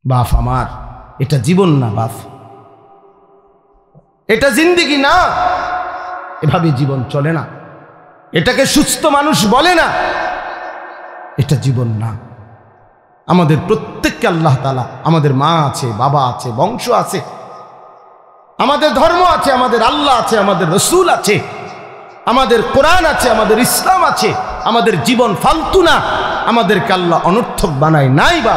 বাপ আমার, এটা জীবন না বাপ, এটা জিন্দেগি না, এভাবে জীবন চলে না, এটাকে সুস্থ মানুষ বলে না, এটা জীবন না। আমাদের প্রত্যেককে আল্লাহ তাআলা, আমাদের মা আছে, বাবা আছে, বংশ আছে, আমাদের ধর্ম আছে, আমাদের আল্লাহ আছে, আমাদের রসুল আছে, আমাদের কোরআন আছে, আমাদের ইসলাম আছে, আমাদের জীবন ফালতু না, আমাদেরকে আল্লাহ অনর্থক বানায় নাই। বা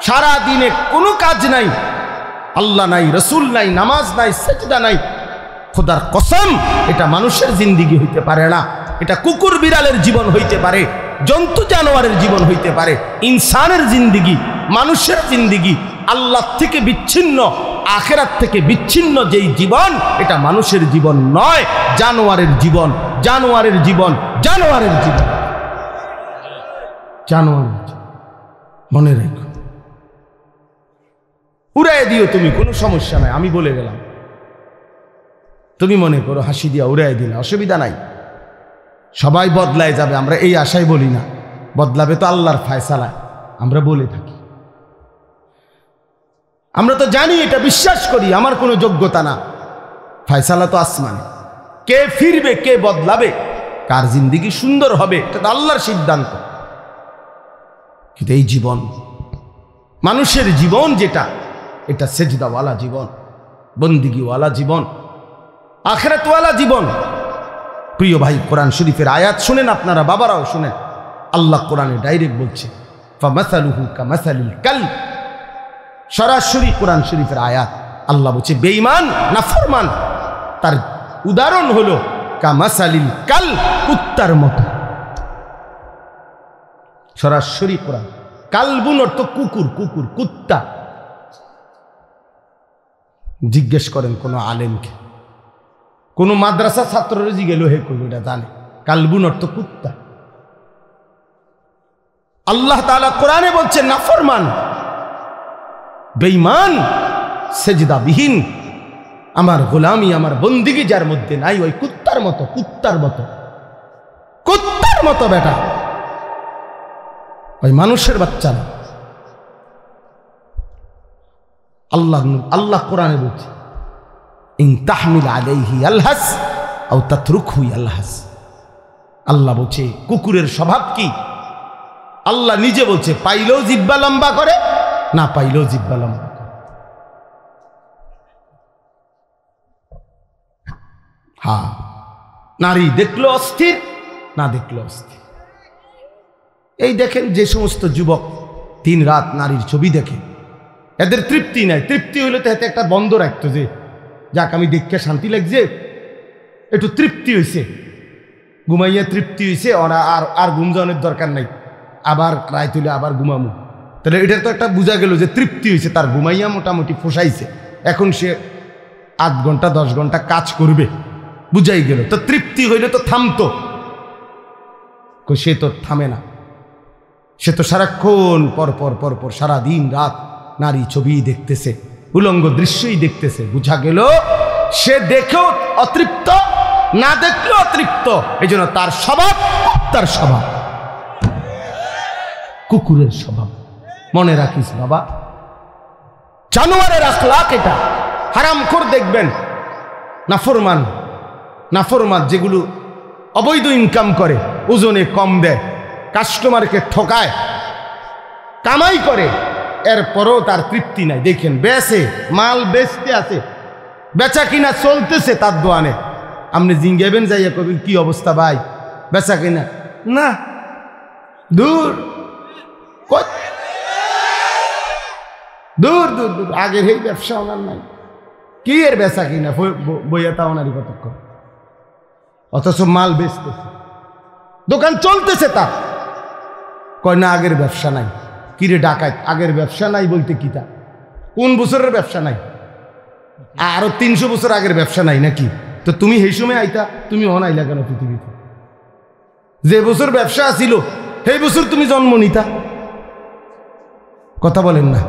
সারা দিনে কোনো কাজ নাই, আল্লাহ নাই, রসুল নাই, নামাজ নাই, সেজদা নাই, খোদার কসম এটা মানুষের জিন্দিগি হইতে পারে না। এটা কুকুর বিড়ালের জীবন হইতে পারে, জন্তু জানোয়ারের জীবন হইতে পারে, ইনসানের জিন্দিগি, মানুষের জিন্দিগি আল্লাহ থেকে বিচ্ছিন্ন, আখিরাত থেকে বিচ্ছিন্ন যেই জীবন, এটা মানুষের জীবন নয়, জানোয়ারের জীবন, জানোয়ারের জীবন, জানোয়ারের জীবন, জানোয়ারের জীবন। মনে রেখো, উড়াই দিও তুমি, কোনো সমস্যা নাই, আমি বলে গেলাম, তুমি মনে করো হাসি দিয়া উড়াই দিলে অসুবিধা নাই, সবাই বদলায় যাবে, আমরা এই আশায় বলি না, বদলাবে তো আল্লাহর ফায়সালায়, আমরা বলে থাকি। আমরা তো জানি, এটা বিশ্বাস করি, আমার কোনো যোগ্যতা না, ফায়সালা তো আসমানে, কে ফিরবে, কে বদলাবে, কার জিন্দিগি সুন্দর হবে, এটা তো আল্লাহর সিদ্ধান্ত। কিন্তু এই জীবন, মানুষের জীবন যেটা, এটা সেজদাওয়ালা জীবন, বন্দিগিওয়ালা জীবন, আখিরাতওয়ালা জীবন। প্রিয় ভাই, কোরআন শরীফের আয়াত শুনেন, আপনারা বাবারাও শুনেন, আল্লাহ কোরআনে ডাইরেক্ট বলছে ফামাসালুহু কামাসালিল কালব, সরাসরি কোরআন শরীফের আয়াত। আল্লাহ বলছে বেঈমান নাফরমান তার উদাহরণ হলো কামাসালিল কালব, কুত্তার মতো। সরাসরি কোরআন। কালবুন অর্থ কুকুর, কুকুর, কুত্তা। জিজ্ঞেস করেন কোন আলেমকে, কোন মাদ্রাসা ছাত্ররা জিজ্ঞেস হে করবে, এটা জানে কালবুন অর্থ কুত্তা। আল্লাহ তাআলা কোরআনে বলছে নাফরমান, বেঈমান, সেজদাবিহীন, আমার গোলামি, আমার বন্দিগি যার মধ্যে নাই, ওই কুত্তার মতো, কুত্তার মতো, কুত্তার মতো বেটা, ওই মানুষের বাচ্চা না। আল্লাহ কোরআনে বলছে ইন তাহমিল আলাইহি আলহাস আও তাতরুকহু আলহাস। আল্লাহ বলছে কুকুরের স্বভাব কি? আল্লাহ নিজে বলছে পাইলেও জিহ্বা লম্বা করে, না পাইলেও জিহ্বা লম্বা করে। হ্যাঁ, নারী দেখলো অস্থির, না দেখলো অস্থির। এই দেখেন যে সমস্ত যুবক দিন রাত নারীর ছবি দেখে, এদের তৃপ্তি নাই। তৃপ্তি হইলে তো এতে একটা বন্ধ রাখতো, যে যাক আমি দেখতে শান্তি লাগছে, একটু তৃপ্তি হয়েছে, ঘুমাইয়া তৃপ্তি হয়েছে, ওরা আর ঘুমজানোর দরকার নাই, আবার রায় তুলে আবার ঘুমামু। তাহলে এটার তো একটা বোঝা গেল যে তৃপ্তি হয়েছে, তার ঘুমাইয়া মোটামুটি ফোসাইছে, এখন সে 8 ঘন্টা 10 ঘন্টা কাজ করবে, বুঝাই গেল। তো তৃপ্তি হইলে তো থামতো, সে তো থামে না, সে তো সারাক্ষণ পরপর পরপর সারা দিন রাত নারী ছবি দেখতেছে, উলঙ্গ দৃশ্যই দেখতেছে। বুঝা গেল সে দেখেও অতৃপ্ত, না দেখলেও অতৃপ্ত। এই জন্য তার স্বভাব, তার স্বভাব কুকুরের স্বভাব। মনে রাখিস বাবা, জানোয়ারের আখলাক এটা। হারামখোর দেখবেন, নাফরমান, নাফরমান যেগুলো অবৈধ ইনকাম করে, ওজনে কম দেয়, কাস্টমারকে ঠকায়, কামাই করে, এরপরও তার তৃপ্তি নাই। দেখেন বেচে, মাল বেচতে আছে, বেচা কিনা চলতেছে তার দোয়ানে, আপনি জিঙ্গাবেন যাইয়া কবেন কি অবস্থা ভাই, বেচা কিনা না, দূর দূর দূর দূর, আগের এই ব্যবসা ওনার নাই, কি এর বেচা কিনা বইয়া তা ওনারই কতক্ষণ, অথচ মাল বেচতেছে, দোকান চলতেছে তার। কয় না আগের ব্যবসা নাই। কিরে ডাকাত, আগের ব্যবসা নাই বলতে কি তা? কোন বছরের ব্যবসা নাই? আরো 300 বছর আগের ব্যবসা নাই নাকি? তো তুমি সেই সময় আইতা, তুমি অনাইলা কেন পৃথিবীতে? যে বছর ব্যবসা ছিল সেই বছর তুমি জন্ম নিতা, কথা বলেন না?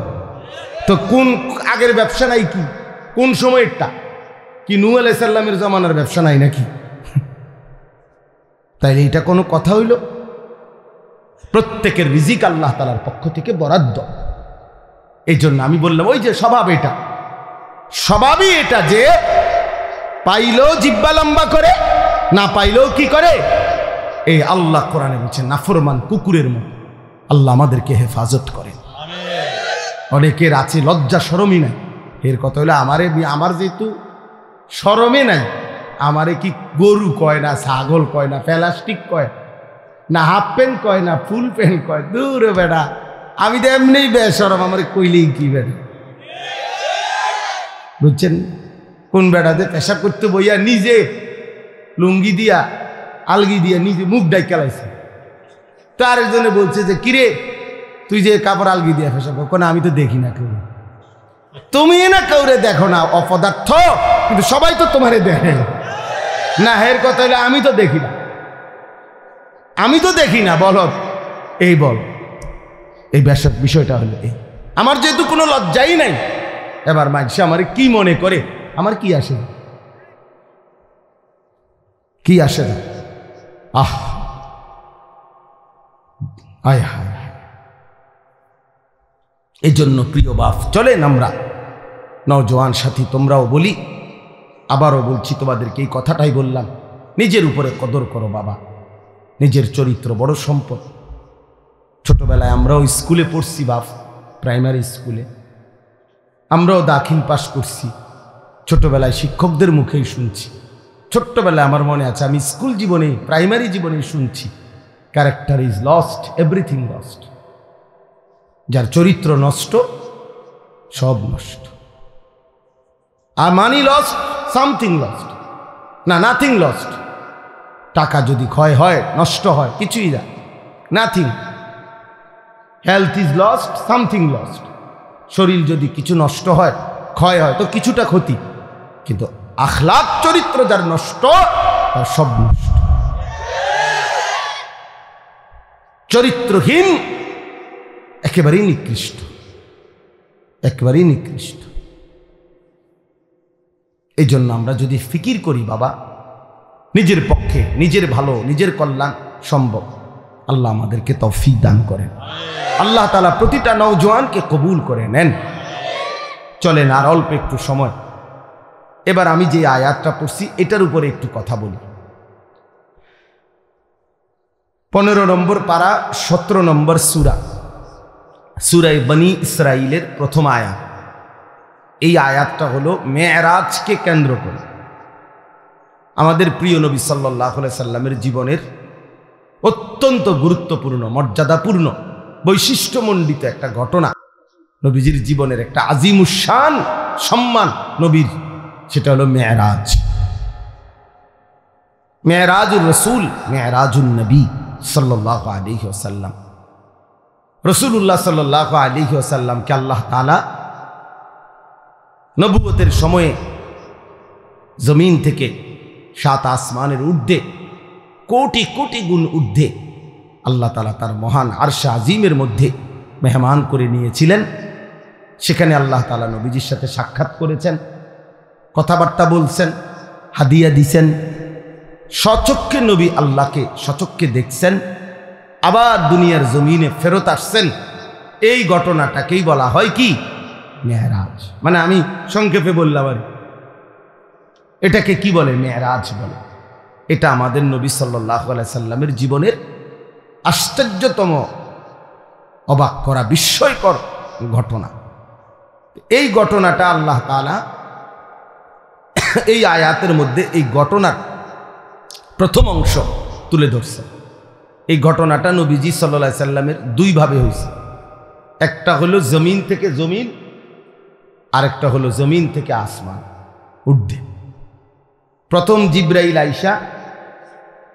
তো কোন আগের ব্যবসা নাই কি? কোন সময়েরটা কি? নূহ আলাইহিস সালামের জমানার ব্যবসা নাই নাকি? তাইলে এটা কোনো কথা হইল? প্রত্যেকের রিজিক আল্লাহ তাআলার পক্ষ থেকে বরাদ্দ। এই জন্য আমি বললাম ওই যে স্বভাবই এটা যে পাইলেও জিব্বা লম্বা করে, না পাইলেও কি করে। এই আল্লাহ কোরআনে বলছেন নাফরমান কুকুরের মতো। আল্লাহ আমাদেরকে হেফাজত করেন। অনেকের আছে লজ্জা শরমই নাই। এর কথা হলো আমার যেহেতু শরমে নাই, আমারে কি গরু কয় না, ছাগল কয় না, প্লাস্টিক কয় না, হাফ প্যান্ট কয় না, ফুল প্যান্ট কয়, দূর বেটা, আমি তো এমনি বেশরম, আমার কইলেই কি বেটা, বুঝছেন। কোন বেটাতে পেশাব করতে বইয়া নিজে লুঙ্গি দিয়া আলগি দিয়া নিজে মুখ ডাই খেলাইছে। তো আরেকজনে বলছে যে কিরে তুই যে কাপড় আলগি দিয়া পেশাব কর, আমি তো দেখি না কেউ। তুমি না কাউরে দেখো না, অপদার্থ, কিন্তু সবাই তো তোমারে দেখে না। এর কথা হলে আমি তো দেখি না, বল এই বল, এই বিষয়টা হলো এই। আমার যেহেতু কোনো লজ্জাই নাই, এবার মানুষ আমার কি মনে করে, আমার কি আসে না। আয় হায়। এই জন্য প্রিয় বাপ, চলেন আমরা নওজোয়ান সাথী, তোমরাও বলি, আবারও বলছি, তোমাদেরকে এই কথাটাই বললাম, নিজের উপরে কদর করো বাবা। নিজের চরিত্র বড় সম্পদ। ছোটবেলায় আমরাও স্কুলে পড়ছি বাপ, প্রাইমারি স্কুলে আমরাও দাখিল পাস করছি। ছোটবেলায় শিক্ষকদের মুখেই শুনছি। ছোট্টবেলায় আমার মনে আছে, আমি স্কুল জীবনে, প্রাইমারি জীবনে শুনছি, character is lost, everything lost. যার চরিত্র নষ্ট, সব নষ্ট। আর মানি লস্ট, সামথিং লস্ট, না নাথিং লস্ট। টাকা যদি ক্ষয় হয়, নষ্ট হয়, কিছুই না, nothing. Health is lost, something lost. শরীর যদি কিছু নষ্ট হয়, ক্ষয় হয়, তো কিছুটা ক্ষতি। কিন্তু আখলাক চরিত্র যার নষ্ট, তার সব নষ্ট। চরিত্রহীন একেবারেই নিকৃষ্ট, একেবারেই নিকৃষ্ট। এই জন্য আমরা যদি ফিকির করি বাবা, নিজের পক্ষে, নিজের ভালো, নিজের কল্যাণ সম্ভব, আল্লাহ আমাদেরকে তৌফিক দান করেন। আল্লাহ তাআলা প্রতিটা নওজোয়ানকে কবুল করে নেন। চলেন আর অল্প একটু সময়, এবার আমি যে আয়াতটা পড়ছি এটার উপরে একটু কথা বলি। 15 নম্বর পারা, 17 নম্বর সূরা বনী ইসরাইলের প্রথম আয়াত। এই আয়াতটা হলো মেরাজকে কেন্দ্র করে আমাদের প্রিয় নবী সাল্লাল্লাহু আলাইহি সাল্লামের জীবনের অত্যন্ত গুরুত্বপূর্ণ, মর্যাদাপূর্ণ, বৈশিষ্ট্যমণ্ডিত একটা ঘটনা। নবীজির জীবনের একটা আজিমুশান সম্মান নবীর, সেটা হলো মেরাজ। মেরাজুর রাসূল, মেরাজুন নবী সাল্লাল্লাহু আলাইহি ওয়াসাল্লাম। রাসূলুল্লাহ সাল্লাল্লাহু আলাইহি ওয়াসাল্লামকে আল্লাহ তাআলা নবুয়তের সময়ে জমিন থেকে 7 আসমানের ঊর্ধ্বে, কোটি কোটি গুণ ঊর্ধ্বে আল্লাহ তাআলা তার মহান আরশে আজিমের মধ্যে মেহমান করে নিয়েছিলেন। সেখানে আল্লাহ তাআলা নবীজির সাথে সাক্ষাৎ করেছেন, কথাবার্তা বলছেন, হাদিয়া দিছেন। সচক্ষে নবী আল্লাহকে সচক্ষে দেখছেন, আবার দুনিয়ার জমিনে ফেরত আসছেন। এই ঘটনাটাকেই বলা হয় কি? মেরাজ। মানে আমি সংক্ষেপে বললাম, আর এটাকে কি বলে? মেরাজ বলে। এটা আমাদের নবী সাল্লাল্লাহু আলাইহি সাল্লামের জীবনের আশ্চর্যতম, অবাক করা, বিস্ময়কর ঘটনা। এই ঘটনাটা আল্লাহ তাআলা এই আয়াতের মধ্যে এই ঘটনার প্রথম অংশ তুলে ধরছে। এই ঘটনাটা নবীজি সাল্লাল্লাহু আলাইহি সাল্লামের দুইভাবে হয়েছে। একটা হলো জমিন থেকে জমিন, আরেকটা হলো জমিন থেকে আসমান ঊর্ধ্বে। প্রথম জিব্রাইল আইসা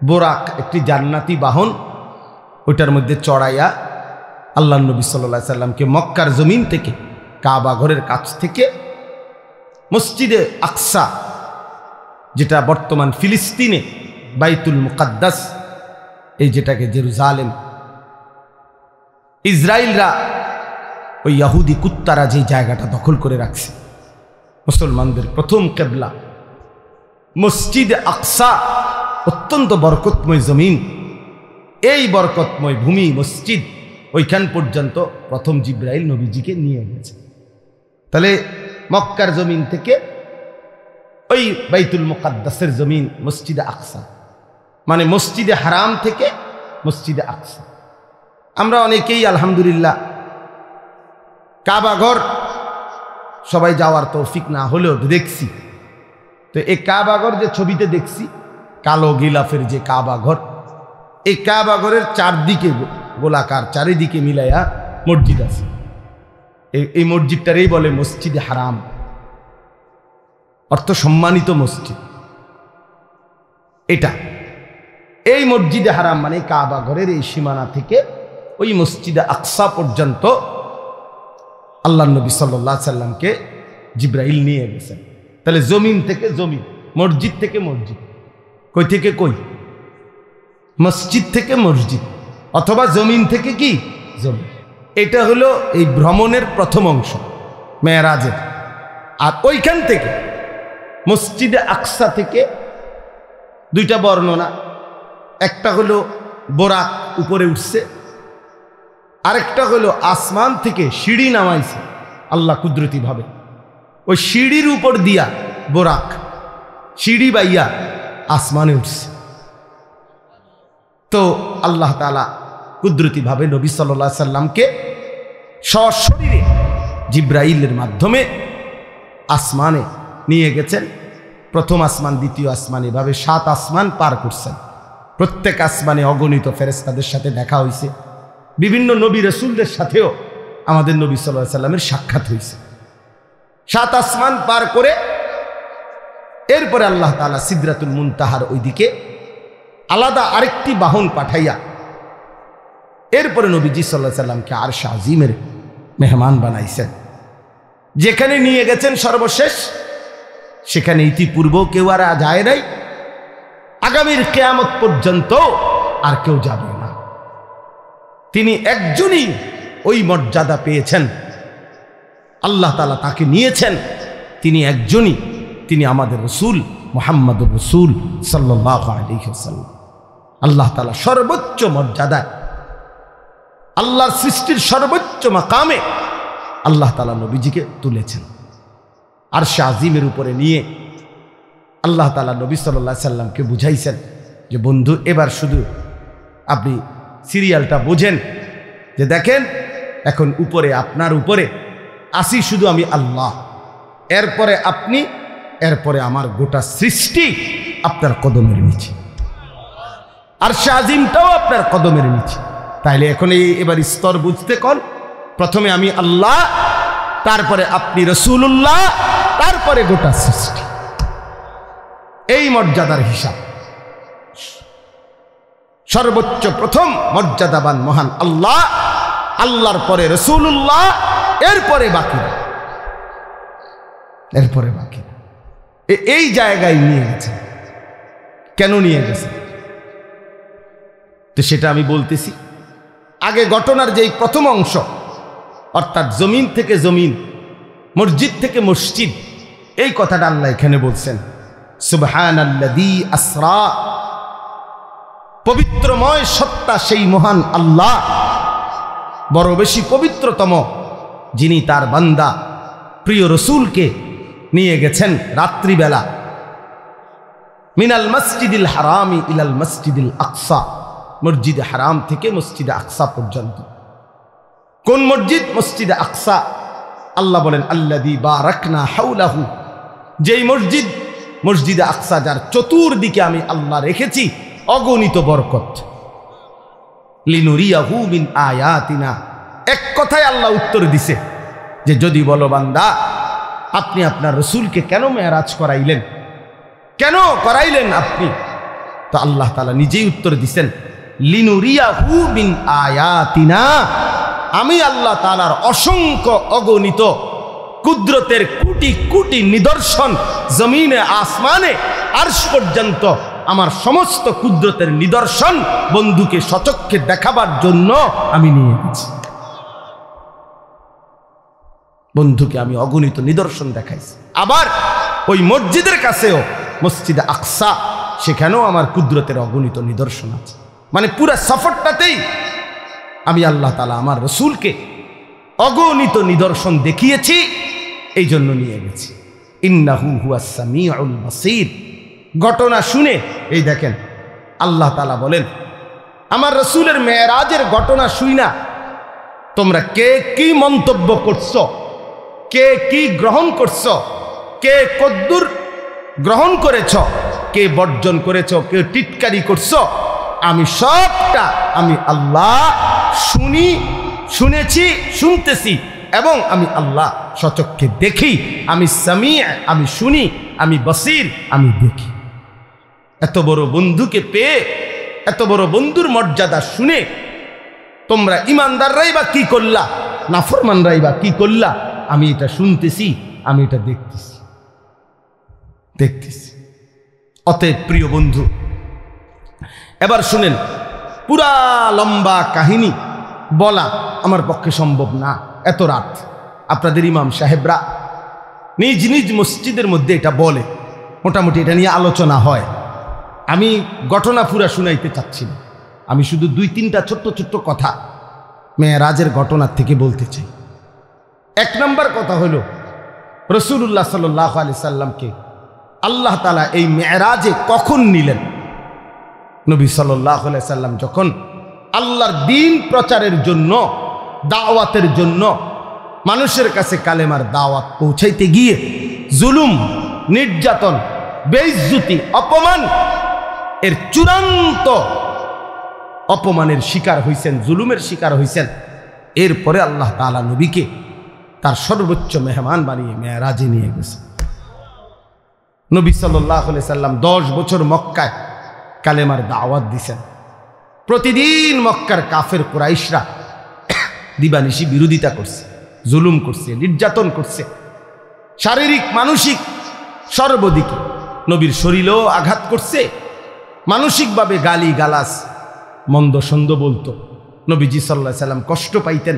বোরাক, একটি জান্নাতি বাহন, ওইটার মধ্যে চড়াইয়া আল্লাহ নবী সাল্লাল্লাহু আলাইহি সাল্লামকে মক্কার জমিন থেকে, কাবা ঘরের কাছ থেকে মসজিদে আকসা, যেটা বর্তমান ফিলিস্তিনে বাইতুল মুকাদ্দাস, এই যেটাকে জেরুজালেম, ইসরায়েলরা, ওই ইহুদি কুত্তারা যে জায়গাটা দখল করে রাখছে, মুসলমানদের প্রথম কিবলা মসজিদে আকসা, অত্যন্ত বরকতময় জমিন। এই বরকতময় ভূমি, মসজিদ, ওইখান পর্যন্ত প্রথম জিব্রাইল নবীজিকে নিয়ে গেছে। তাহলে মক্কার জমিন থেকে ওই বাইতুল মুকাদ্দাসের জমিন মসজিদে আকসা, মানে মসজিদে হারাম থেকে মসজিদে আকসা। আমরা অনেকেই আলহামদুলিল্লাহ কাবা ঘর সবাই যাওয়ার তৌফিক না হলেও দেখছি। তো এই কাবা ঘর যে ছবিতে দেখছি, কালো গিলাফের যে কাবা ঘর, এই কাবা ঘরের চারদিকে গোলাকার, চারিদিকে মিলাইয়া মসজিদ আছে। এই মসজিদটারই বলে মসজিদে হারাম, অর্থ সম্মানিত মসজিদ। এটা এই মসজিদে হারাম মানে কাবা ঘরের এই সীমানা থেকে ওই মসজিদে আকসা পর্যন্ত আল্লাহ নবী সাল্লাল্লাহু আলাইহি সাল্লামকে জিব্রাইল নিয়ে গেছেন। তাহলে জমিন থেকে জমিন, মসজিদ থেকে মসজিদ, কই থেকে কই? মসজিদ থেকে মসজিদ, অথবা জমিন থেকে কি জমিন। এটা হলো এই ভ্রমণের প্রথম অংশ মেরাজের। আর ওইখান থেকে মসজিদে আকসা থেকে দুইটা বর্ণনা, একটা হলো বোরাক উপরে উঠছে, আরেকটা হলো আসমান থেকে সিঁড়ি নামাইছে আল্লাহ কুদরতি ভাবে। ওই সিঁড়ির উপর দিয়া বোরাক সিঁড়ি বাইয়া আসমানে উঠছে। তো আল্লাহ তাআলা কুদরতি ভাবে নবী সাল্লাল্লাহু আলাইহি সাল্লামকে সশরীরে জিব্রাইলের মাধ্যমে আসমানে নিয়ে গেছেন। প্রথম আসমান, দ্বিতীয় আসমান, এভাবে 7 আসমান পার করছেন। প্রত্যেক আসমানে অগণিত ফেরেশতাদের সাথে দেখা হয়েছে। বিভিন্ন নবী রাসূলদের সাথেও আমাদের নবী সাল্লাল্লাহু আলাইহি সাল্লামের সাক্ষাৎ হয়েছে। 7 আসমান পার করে এরপরে আল্লাহ তাআলা সিদরাতুল মুনতাহার ওইদিকে আলাদা আরেকটি বাহন পাঠাইয়া এরপরে নবীজি সাল্লাল্লাহু আলাইহি সাল্লামকে আরশ আজিমের মেহমান বানাইছেন। যেখানে নিয়ে গেছেন সর্বশেষ, সেখানে ইতিপূর্ব কেউ আর যায় নাই, আগামীর কিয়ামত পর্যন্ত আর কেউ যাবে না। তিনি একজনই ওই মর্যাদা পেয়েছেন, আল্লাহ তাআলা তাকে নিয়েছেন, তিনি একজনই, তিনি আমাদের রাসূল মুহাম্মদুর রাসূল সাল্লাল্লাহু আলাইহি ওয়াসাল্লাম। আল্লাহ তাআলা সর্বোচ্চ মর্যাদায়, আল্লাহর সৃষ্টির সর্বোচ্চ মাকামে আল্লাহ তাআলা নবীজিকে তুলেছেন। আরশ আজিমের উপরে নিয়ে আল্লাহ তাআলা নবী সাল্লাল্লাহু আলাইহি সাল্লামকে বুঝাইছেন যে বন্ধু, এবার শুধু আপনি সিরিয়ালটা বোঝেন, যে দেখেন এখন উপরে, আপনার উপরে আসি শুধু আমি আল্লাহ, এরপরে আপনি, এরপরে আমার গোটা সৃষ্টি আপনার কদমের নিচে, আরশ আজিমটাও আপনার কদমের নিচে। তাইলে এখন এবার স্তর বুঝতে কল, প্রথমে আমি আল্লাহ, তারপরে আপনি রাসূলুল্লাহ, তারপরে গোটা সৃষ্টি। এই মর্যাদার হিসাব। সর্বোচ্চ প্রথম মর্যাদাবান মহান আল্লাহ, আল্লাহর পরে রাসূলুল্লাহ, এরপরে বাকিরা, এরপরে বাকিরা। এই জায়গায় নিয়ে গেছে। কেন নিয়ে গেছে তো সেটা আমি বলতেছি। আগে ঘটনার যেই প্রথম অংশ, অর্থাৎ জমিন থেকে জমিন, মসজিদ থেকে মসজিদ, এই কথাটা আল্লাহ এখানে বলছেন। সুবহানাল্লাযী আসরা, পবিত্রময় সত্তা সেই মহান আল্লাহ, বড় বেশি পবিত্রতম, যিনি তার বান্দা প্রিয় রসুলকে নিয়ে গেছেন রাত্রিবেলা, মিনাল মসজিদিল হারামি ইলাল মসজিদিল আকসা, মসজিদে হারাম থেকে মসজিদে আকসা পর্যন্ত। কোন মসজিদ? মসজিদে আকসা। আল্লাহ বলেন আল্লাযী বারাকনা হাওলাহু, যেই মসজিদ, মসজিদে আকসা যার চতুর্দিকে আমি আল্লাহ রেখেছি অগণিত বরকত। লিনুরিয়াহু মিন আয়াতিনা, এক কথায় আল্লাহ উত্তর দিছে যে যদি বলো বান্দা আপনি আপনার রসুলকে কেন মেরাজ করাইলেন, কেন করাইলেন আপনি, তো আল্লাহ তাআলা নিজেই উত্তর দিছেন লিনুরিয়াহু মিন আয়াতিনা, আমি আল্লাহ তাআলার অসংখ্য অগণিত কুদরতের কোটি কোটি নিদর্শন জমিনে আসমানে আরশ পর্যন্ত আমার সমস্ত কুদরতের নিদর্শন বন্ধুকে সচক্ষে দেখাবার জন্য আমি নিয়ে গেছি। বন্ধুকে আমি অগণিত নিদর্শন দেখাইছি। আবার ওই মসজিদের কাছেও, মসজিদে আকসা, সেখানেও আমার কুদরতের অগণিত নিদর্শন আছে। মানে পুরা সফরটাতেই আমি আল্লাহ তাআলা আমার রসুলকে অগণিত নিদর্শন দেখিয়েছি, এই জন্য নিয়ে গেছি। ইন্নাহু হুয়াস সামিউল বাসীর। ঘটনা শুনে এই দেখেন আল্লাহ তাআলা বলেন, আমার রসুলের মেরাজের ঘটনা শুই না তোমরা কে কি মন্তব্য করছো, কে কি গ্রহণ করছো, কে কদ্দুর গ্রহণ করেছ, কে বর্জন করেছ, কে টিটকারি করছো, আমি সবটা আমি আল্লাহ শুনেছি, শুনতেছি, এবং আমি আল্লাহ সচক্ষে দেখি। আমি সামি, আমি শুনি, আমি বসির, আমি দেখি। এত বড় বন্ধুকে পেয়ে, এত বড় বন্ধুর মর্যাদা শুনে তোমরা ইমানদাররাই বা কি করলা, নাফরমানরাই বা কি করলা? আমি এটা শুনতেছি, আমি এটা দেখতেছি। অতএব প্রিয় বন্ধু, এবার শুনেন, পুরা লম্বা কাহিনী বলা আমার পক্ষে সম্ভব না। এত রাত আপনাদের ইমাম সাহেবরা নিজ নিজ মসজিদের মধ্যে এটা বলে, মোটামুটি এটা নিয়ে আলোচনা হয়। আমি ঘটনা পুরা শুনাইতে চাচ্ছি না, আমি শুধু 2-3টা ছোট্ট ছোট্ট কথা মেরাজের ঘটনার থেকে বলতে চাই। 1 নম্বর কথা হলো, রাসূলুল্লাহ সাল্লাল্লাহু আলাইহি সাল্লামকে আল্লাহ তাআলা এই মেরাজে কখন নিলেন? নবী সাল্লাল্লাহু আলাইহি সাল্লাম যখন আল্লাহর দ্বীন প্রচারের জন্য, দাওয়াতের জন্য মানুষের কাছে কালেমার দাওয়াত পৌঁছাইতে গিয়ে জুলুম, নির্যাতন, বেইজ্জতি, অপমান, এর চূড়ান্ত অপমানের শিকার হইছেন, জুলুমের শিকার হইছেন। এরপরে আল্লাহ তাআলা নবীকে তার সর্বোচ্চ মেহমান বানিয়ে মেরাজে নিয়ে গেছে। নবী সাল্লাল্লাহু আলাইহি সাল্লাম 10 বছর মক্কায় কালেমার দাওয়াত দিছেন। প্রতিদিন মক্কার কাফের কুরাইশরা দিবানিশি বিরোধিতা করছে, জুলুম করছে, নির্যাতন করছে, শারীরিক মানসিক সর্বদিকে। নবীর শরীরেও আঘাত করছে, মানসিকভাবে গালি গালাস, মন্দ সন্দ বলতো। নবীজি সাল্লাল্লাহু আলাইহি সাল্লাম কষ্ট পাইতেন,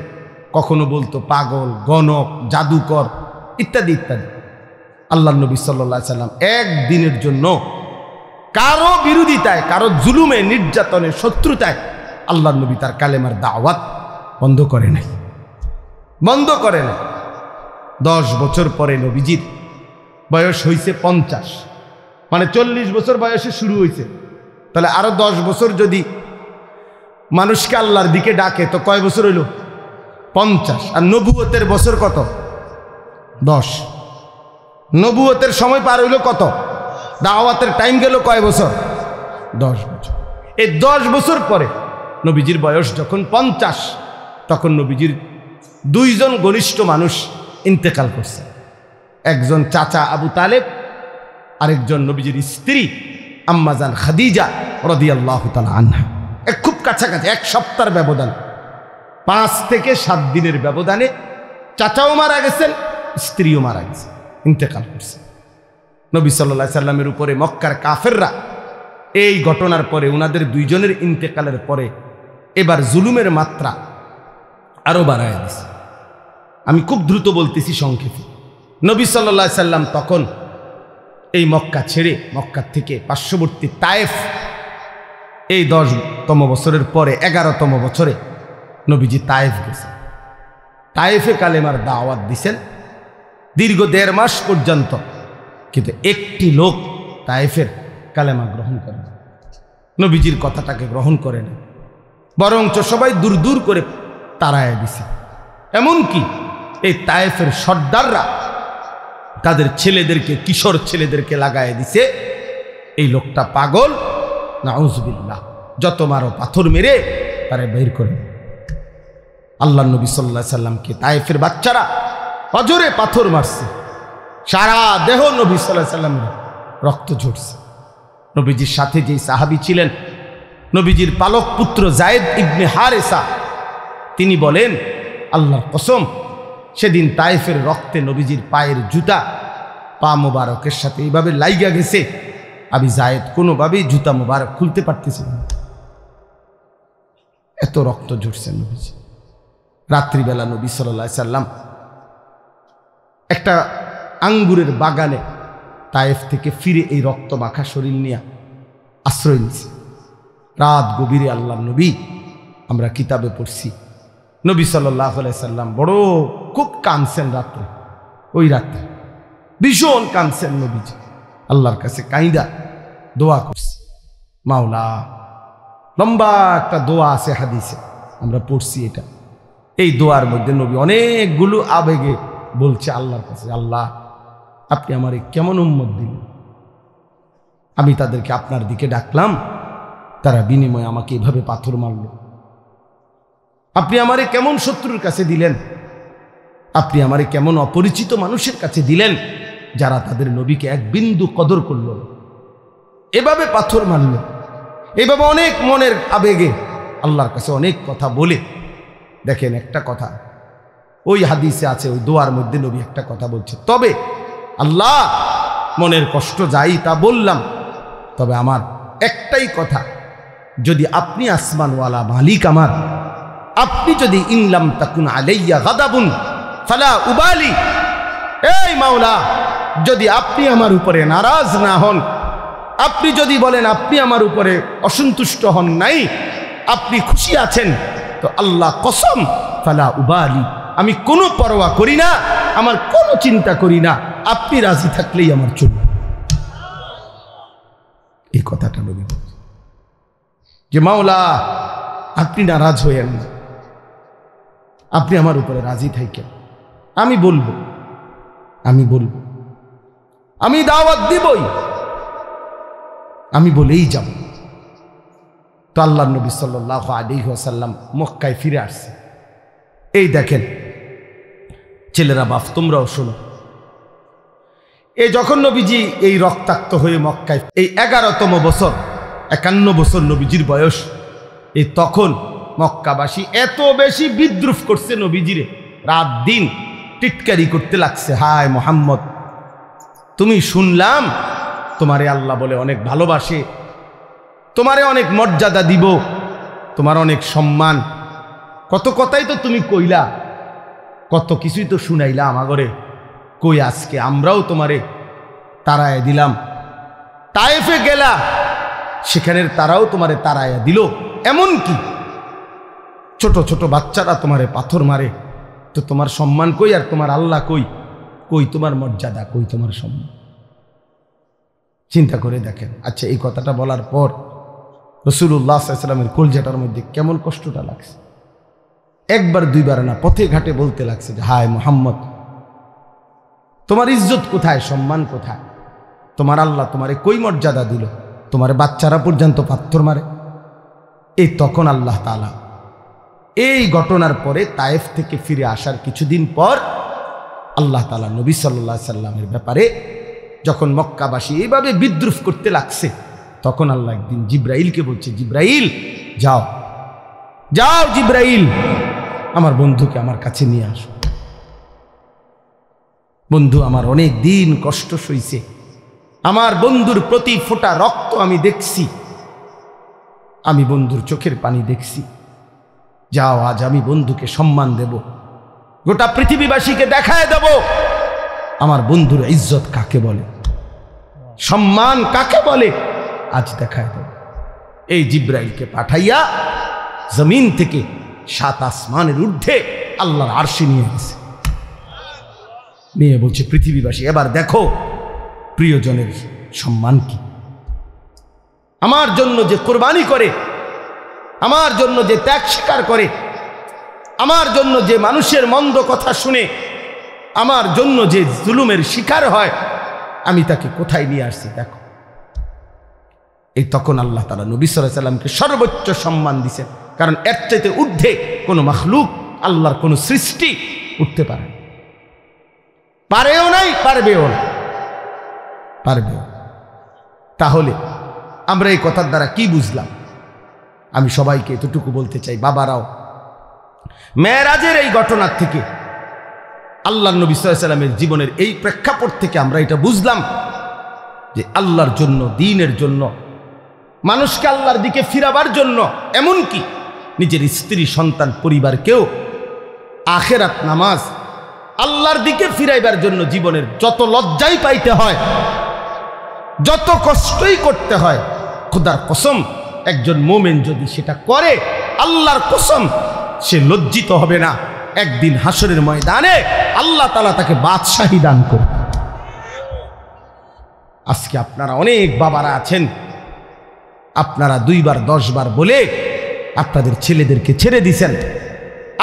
কখনো বলতো পাগল, গণক, জাদুকর ইত্যাদি ইত্যাদি। আল্লাহ নবী সাল্লাল্লাহু আলাইহি সাল্লাম একদিনের জন্য কারো বিরোধিতায়, কারো জুলুমে, নির্যাতনে, শত্রুতায় আল্লাহ নবী তার কালেমার দাওয়াত বন্ধ করে নাই। 10 বছর পরে নবীজির বয়স হয়েছে 50, মানে 40 বছর বয়সে শুরু হয়েছে। তাহলে আরো 10 বছর যদি মানুষকে আল্লাহর দিকে ডাকে তো কয় বছর হইল? 50। আর নবুয়তের বছর কত? 10। নবুয়তের সময় পার হইল কত? দাওয়াতের টাইম গেল কয় বছর? 10 বছর। এই 10 বছর পরে নবীজির বয়স যখন 50, তখন নবীজির 2 জন ঘনিষ্ঠ মানুষ ইন্তেকাল করছে। একজন চাচা আবু তালেব, আরেকজন নবীজির স্ত্রী আম্মাজান খাদিজা রাদিয়াল্লাহু তাআলা আনহা। খুব কাছাকাছি, 1 সপ্তাহের ব্যবধান, 5 থেকে 7 দিনের ব্যবধানে চাচাও মারা গেছেন, স্ত্রীও মারা গেছে, ইন্তেকাল করছে। নবী সাল্লাল্লাহু আলাইহি সাল্লামের উপরে মক্কার কাফেররা এই ঘটনার পরে, ওনাদের 2 জনের ইন্তেকালের পরে এবার জুলুমের মাত্রা আরো বাড়ায় দিছে। আমি খুব দ্রুত বলতেছি সংক্ষেপে। নবী সাল্লাল্লাহু আলাইহি সাল্লাম তখন এই মক্কা ছেড়ে, মক্কার থেকে পার্শ্ববর্তী তায়েফ, এই 10তম বছরের পরে 11তম বছরে নবীজি তায়েফ গেছেন। তায়েফে কালেমার দাওয়াত দিছেন দীর্ঘ 1.5 মাস পর্যন্ত, কিন্তু একটি লোক তায়েফের কালেমা গ্রহণ করে না, নবীজির কথাটাকে গ্রহণ করে না, বরঞ্চ সবাই দূর দূর করে তাড়ায় দিছে। এমনকি এই তায়েফের সর্দাররা তাদের ছেলেদেরকে, কিশোর ছেলেদেরকে লাগায় দিছে, এই লোকটা পাগল, নাউজুবিল্লাহ, যত মারো পাথর মেরে তারা বের করে। আল্লাহ নবী সাল্লাল্লাহু আলাইহি সাল্লামকে তায়েফের বাচ্চারা অজরে পাথর মারছে, সারা দেহ নবী সাল্লাল্লাহু আলাইহি সাল্লামের রক্ত ঝরছে। নবীজির সাথে যেই সাহাবী ছিলেন, নবীজির পালক পুত্র যায়েদ ইবনে হারেসা, তিনি বলেন, আল্লাহর কসম, সেদিন তায়েফের রক্তে নবীজির পায়ের জুতা পা মোবারকের সাথে এইভাবে লাইগা গেছে, আমি যায়েদ কোনোভাবেই জুতা মোবারক খুলতে পারতেছিল না, এত রক্ত ঝরছে নবীজি। রাত্রিবেলা নবী সাল্লাল্লাহু আলাইহি সাল্লাম একটা আঙ্গুরের বাগানে তায়েফ থেকে ফিরে এই রক্ত মাখা শরীর নিয়ে আশ্রয় নিছে। রাত গভীরে আল্লাহ নবী আমরা কিতাবে পড়ছি নবী সাল্লাল্লাহু আলাইহি সাল্লাম বড় খুব কাঁদছেন রাত্রে, ওই রাত্রে ভীষণ কাঁদছেন নবীজি, আল্লাহর কাছে কাইদা দোয়া করছে। মাওলা, লম্বা একটা দোয়া আছে হাদিসে, আমরা পড়ছি এটা। এই দোয়ার মধ্যে নবী অনেকগুলো আবেগে বলছে আল্লাহর কাছে, আল্লাহ আপনি আমারে কেমন উম্মত দিলেন, আমি তাদেরকে আপনার দিকে ডাকলাম, তারা বিনিময়ে আমাকে এভাবে পাথর মারল। আপনি আমারে কেমন শত্রুর কাছে দিলেন, আপনি আমারে কেমন অপরিচিত মানুষের কাছে দিলেন, যারা তাদের নবীকে এক বিন্দু কদর করল, এভাবে পাথর মারল। এভাবে অনেক মনের আবেগে আল্লাহর কাছে অনেক কথা বলে। দেখেন একটা কথা ওই হাদিসে আছে, ওই দোয়ার মধ্যে নবী একটা কথা বলছে, তবে আল্লাহ মনের কষ্ট যাই তা বললাম, তবে আমার একটাই কথা, যদি আপনি আসমানওয়ালা মালিক আমার, আপনি যদি ইনলাম তাকুন আলাইয়া গাদাবুন ফালা উবালি, এই মাওলা যদি আপনি আমার উপরে নারাজ না হন, আপনি যদি বলেন আপনি আমার উপরে অসন্তুষ্ট হন নাই, আপনি খুশি আছেন, তো আল্লাহ কসম ফালা উবালি, আমি কোনো পরোয়া করি না, আমার কোনো চিন্তা করি না, আপনি রাজি থাকলেই আমার চলবে। এই কথাটা নবী বলছে যে মাওলা আপনি নারাজ হইয়েন না, আপনি আমার উপরে রাজি থাকেন, আমি বলবো, আমি দাওয়াত দিবই, আমি বলেই যাব। তো আল্লাহর নবী সাল্লাল্লাহু আলাইহি ওয়াসাল্লাম মক্কায় ফিরে আসছে। এই দেখেন ছেলেরা, বাপ তোমরাও শোনো, এই যখন নবীজি এই রক্তাক্ত হয়ে মক্কায়, এই 11তম বছর, 51 বছর নবীজির বয়স, এই তখন মক্কাবাসী এত বেশি বিদ্রুপ করছে নবীজিরে, রাত দিন টিটকারি করতে লাগছে, হায় মোহাম্মদ তুমি শুনলাম তোমারে আল্লাহ বলে অনেক ভালোবাসে, তোমারে অনেক মর্যাদা দিব, তোমার অনেক সম্মান, কত কথাই তো তুমি কইলা, কত কিছুই তো শুনাইলা আমাগরে, কই আজকে আমরাও তোমারে তাড়ায় দিলাম, তায়েফে গেলা সেখানের তারাও তোমারে তাড়ায় দিল, এমন কি ছোট ছোট বাচ্চারা তোমারে পাথর মারে, তো তোমার সম্মান কই আর তোমার আল্লাহ কই, কই তোমার মর্যাদা, কই তোমার সম্মান। চিন্তা করে দেখেন। আচ্ছা এই কথাটা বলার পর রাসূলুল্লাহ সাল্লাল্লাহু আলাইহি ওয়াসাল্লামের কলজাটার মধ্যে কেমন কষ্টটা লাগছে, একবার দুইবার না, পথে ঘাটে বলতে লাগছে যে হায় মুহাম্মদ তোমার ইজ্জত কোথায়, সম্মান কোথায়, তোমার আল্লাহ তোমারে কই মর্যাদা দিল, তোমার বাচ্চারা পর্যন্ত পাথর মারে। এই তখন আল্লাহ তাআলা এই ঘটনার পরে তায়েফ থেকে ফিরে আসার কিছুদিন পর আল্লাহ তাআলা নবী সাল্লাল্লাহু আলাইহি ওয়াসাল্লামের ব্যাপারে যখন মক্কাবাসী এইভাবে বিদ্রুপ করতে লাগছে, তখন আল্লাহ একদিন জিব্রাইলকে বলছে, জিব্রাইল যাও যাও, জিব্রাইল আমার বন্ধুকে আমার কাছে নিয়ে আসো। বন্ধু আমার অনেক দিন কষ্ট সইছে, আমার বন্ধুর প্রতি ফোঁটা রক্ত আমি দেখছি, আমি বন্ধুর চোখের পানি দেখছি, যাও আজ আমি বন্ধুকে সম্মান দেব, গোটা পৃথিবীবাসীকে দেখায় দেব আমার বন্ধুর ইজ্জত কাকে বলে, সম্মান কাকে বলে, আজ দেখায় দেব। এই জিব্রাইলকে পাঠাইয়া জমিন থেকে 7 আসমানের ঊর্ধ্বে আল্লাহর আরশে নিয়ে গেছে, নিয়ে বলছে পৃথিবীবাসী এবার দেখো প্রিয়জনের সম্মান কি, আমার জন্য যে কোরবানি করে, আমার জন্য যে ত্যাগ স্বীকার করে, আমার জন্য যে মানুষের মন্দ কথা শুনে, আমার জন্য যে জুলুমের শিকার হয়, আমি তাকে কোথায় নিয়ে আসছি দেখো। এই তখন আল্লাহ তাআলা নবী সাল্লাল্লাহু আলাইহি ওয়াসাল্লামকে সর্বোচ্চ সম্মান দিয়েছেন, কারণ এর চাইতে ঊর্ধ্বে কোনো মাখলুক, আল্লাহর কোনো সৃষ্টি উঠতে পারে, পারেও নাই, পারবেও না, পারবেও। তাহলে আমরা এই কথার দ্বারা কি বুঝলাম? আমি সবাইকে এতটুকু বলতে চাই, বাবারাও, মেরাজের এই ঘটনার থেকে, আল্লাহর নবী সাল্লাল্লাহু আলাইহি ওয়াসাল্লামের জীবনের এই প্রেক্ষাপট থেকে আমরা এটা বুঝলাম যে আল্লাহর জন্য, দ্বীনের জন্য, মানুষকে আল্লাহর দিকে ফিরাবার জন্য, এমনকি নিজের স্ত্রী, সন্তান, পরিবারকেও আখিরাত, নামাজ, আল্লাহর দিকে ফিরাইবার জন্য জীবনের যত লজ্জাই পাইতে হয়, যত কষ্টই করতে হয়, খোদার কসম একজন মোমেন যদি সেটা করে আল্লাহর কসম সে লজ্জিত হবে না। একদিন হাসরের ময়দানে আল্লাহ তাআলা তাকে বাদশাহী দান করবে। আজকে আপনারা অনেক বাবারা আছেন, আপনারা 2 বার 10 বার বলে আপনাদের ছেলেদেরকে ছেড়ে দিছেন,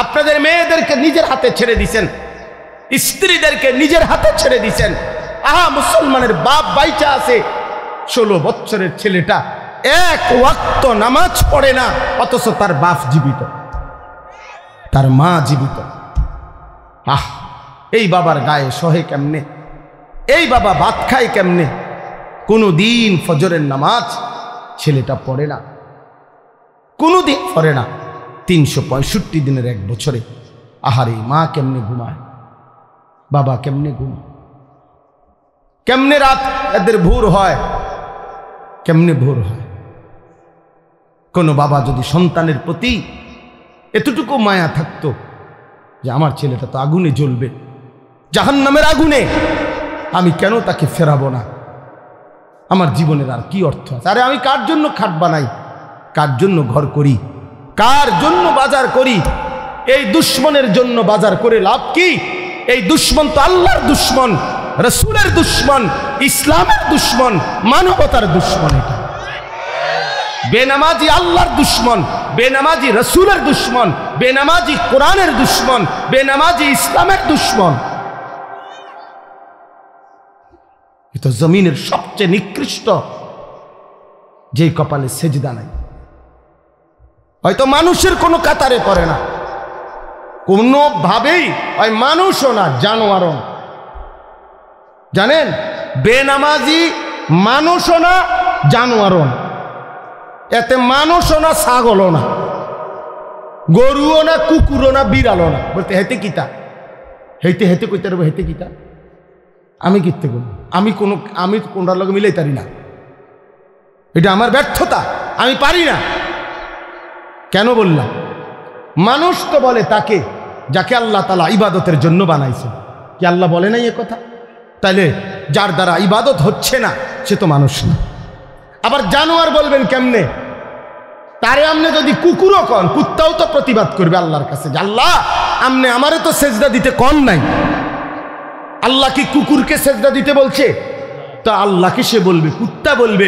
আপনাদের মেয়েদেরকে নিজের হাতে ছেড়ে দিছেন, স্ত্রীদেরকে নিজের হাতে ছেড়ে দিছেন। আহা, মুসলমানের বাপ বাইচা আছে, 16 বছরের ছেলেটা 1 ওয়াক্ত নামাজ পড়ে না, অথচ তার বাপ জীবিত, তার মা জীবিত। আহ, এই বাবার গায়ে সহে কেমনে? এই বাবা ভাত খায় কেমনে? কোনো দিন ফজরের নামাজ ছেলেটা পড়ে না, কোনো দিন পড়ে না। 365 দিনের 1 বছরে আহারে মা কেমনে ঘুমায়, বাবা কেমনে ঘুমায়, কেমনে রাত এদের ভোর হয়, কেমনে ভোর হয়। কোনো বাবা যদি সন্তানের প্রতি এতটুকু মায়া থাকতো যে আমার ছেলেটা তো আগুনে জ্বলবে, জাহান্নামের আগুনে, আমি কেন তাকে ফেরাবো না? আমার জীবনের আর কি অর্থ আছে? আরে আমি কার জন্য খাট বানাই, কার জন্য ঘর করি, কার জন্য বাজার করি? এই দুশ্মনের জন্য বাজার করে লাভ কি? এই দুশ্মন তো আল্লাহর দুশ্মন, রাসূলের দুশ্মন, ইসলামের দুশ্মন, মানবতার দুশ্মন। এটা বেনামাজি আল্লাহর দুশ্মন, বেনামাজি রাসূলের দুশ্মন, বেনামাজি কোরআনের দুশ্মন, বেনামাজি ইসলামের দুশ্মন। এটা জমিনের সবচেয়ে নিকৃষ্ট, যে কপালে সেজদা নাই, হয়তো মানুষের কোনো কাতারে পড়ে না, কোনোভাবেই ওই মানুষও না, জানোয়ারও না। জানেন, বেনামাজি মানুষও না, জানোয়ারও না। এতে মানুষও না, ছাগলও না, গরুও না, কুকুরও না, বিড়ালও না। বলতে হেতে কিতা, হেতে হেতে কইতে পারবো, হেতে কিতা? আমি কিতে করব? আমি কোনটার লগে মিলাই পারি না, এটা আমার ব্যর্থতা, আমি পারি না। কেন বললাম? মানুষ তো বলে তাকে যাকে আল্লাহ তাআলা ইবাদতের জন্য বানাইছে। কি আল্লাহ বলে নাই এ কথা? তাইলে যার দ্বারা ইবাদত হচ্ছে না সে তো মানুষ না। আবার জানোয়ার বলবেন কেমনে? তারে আমনে যদি কুকুরও কন, কুত্তাও তো প্রতিবাদ করবে আল্লাহর কাছে যে আল্লাহ আমনে আমারে তো সেজদা দিতে কন নাই। আল্লাহ কি কুকুরকে সেজদা দিতে বলছে? তা আল্লাহকে সে বলবে, কুত্তা বলবে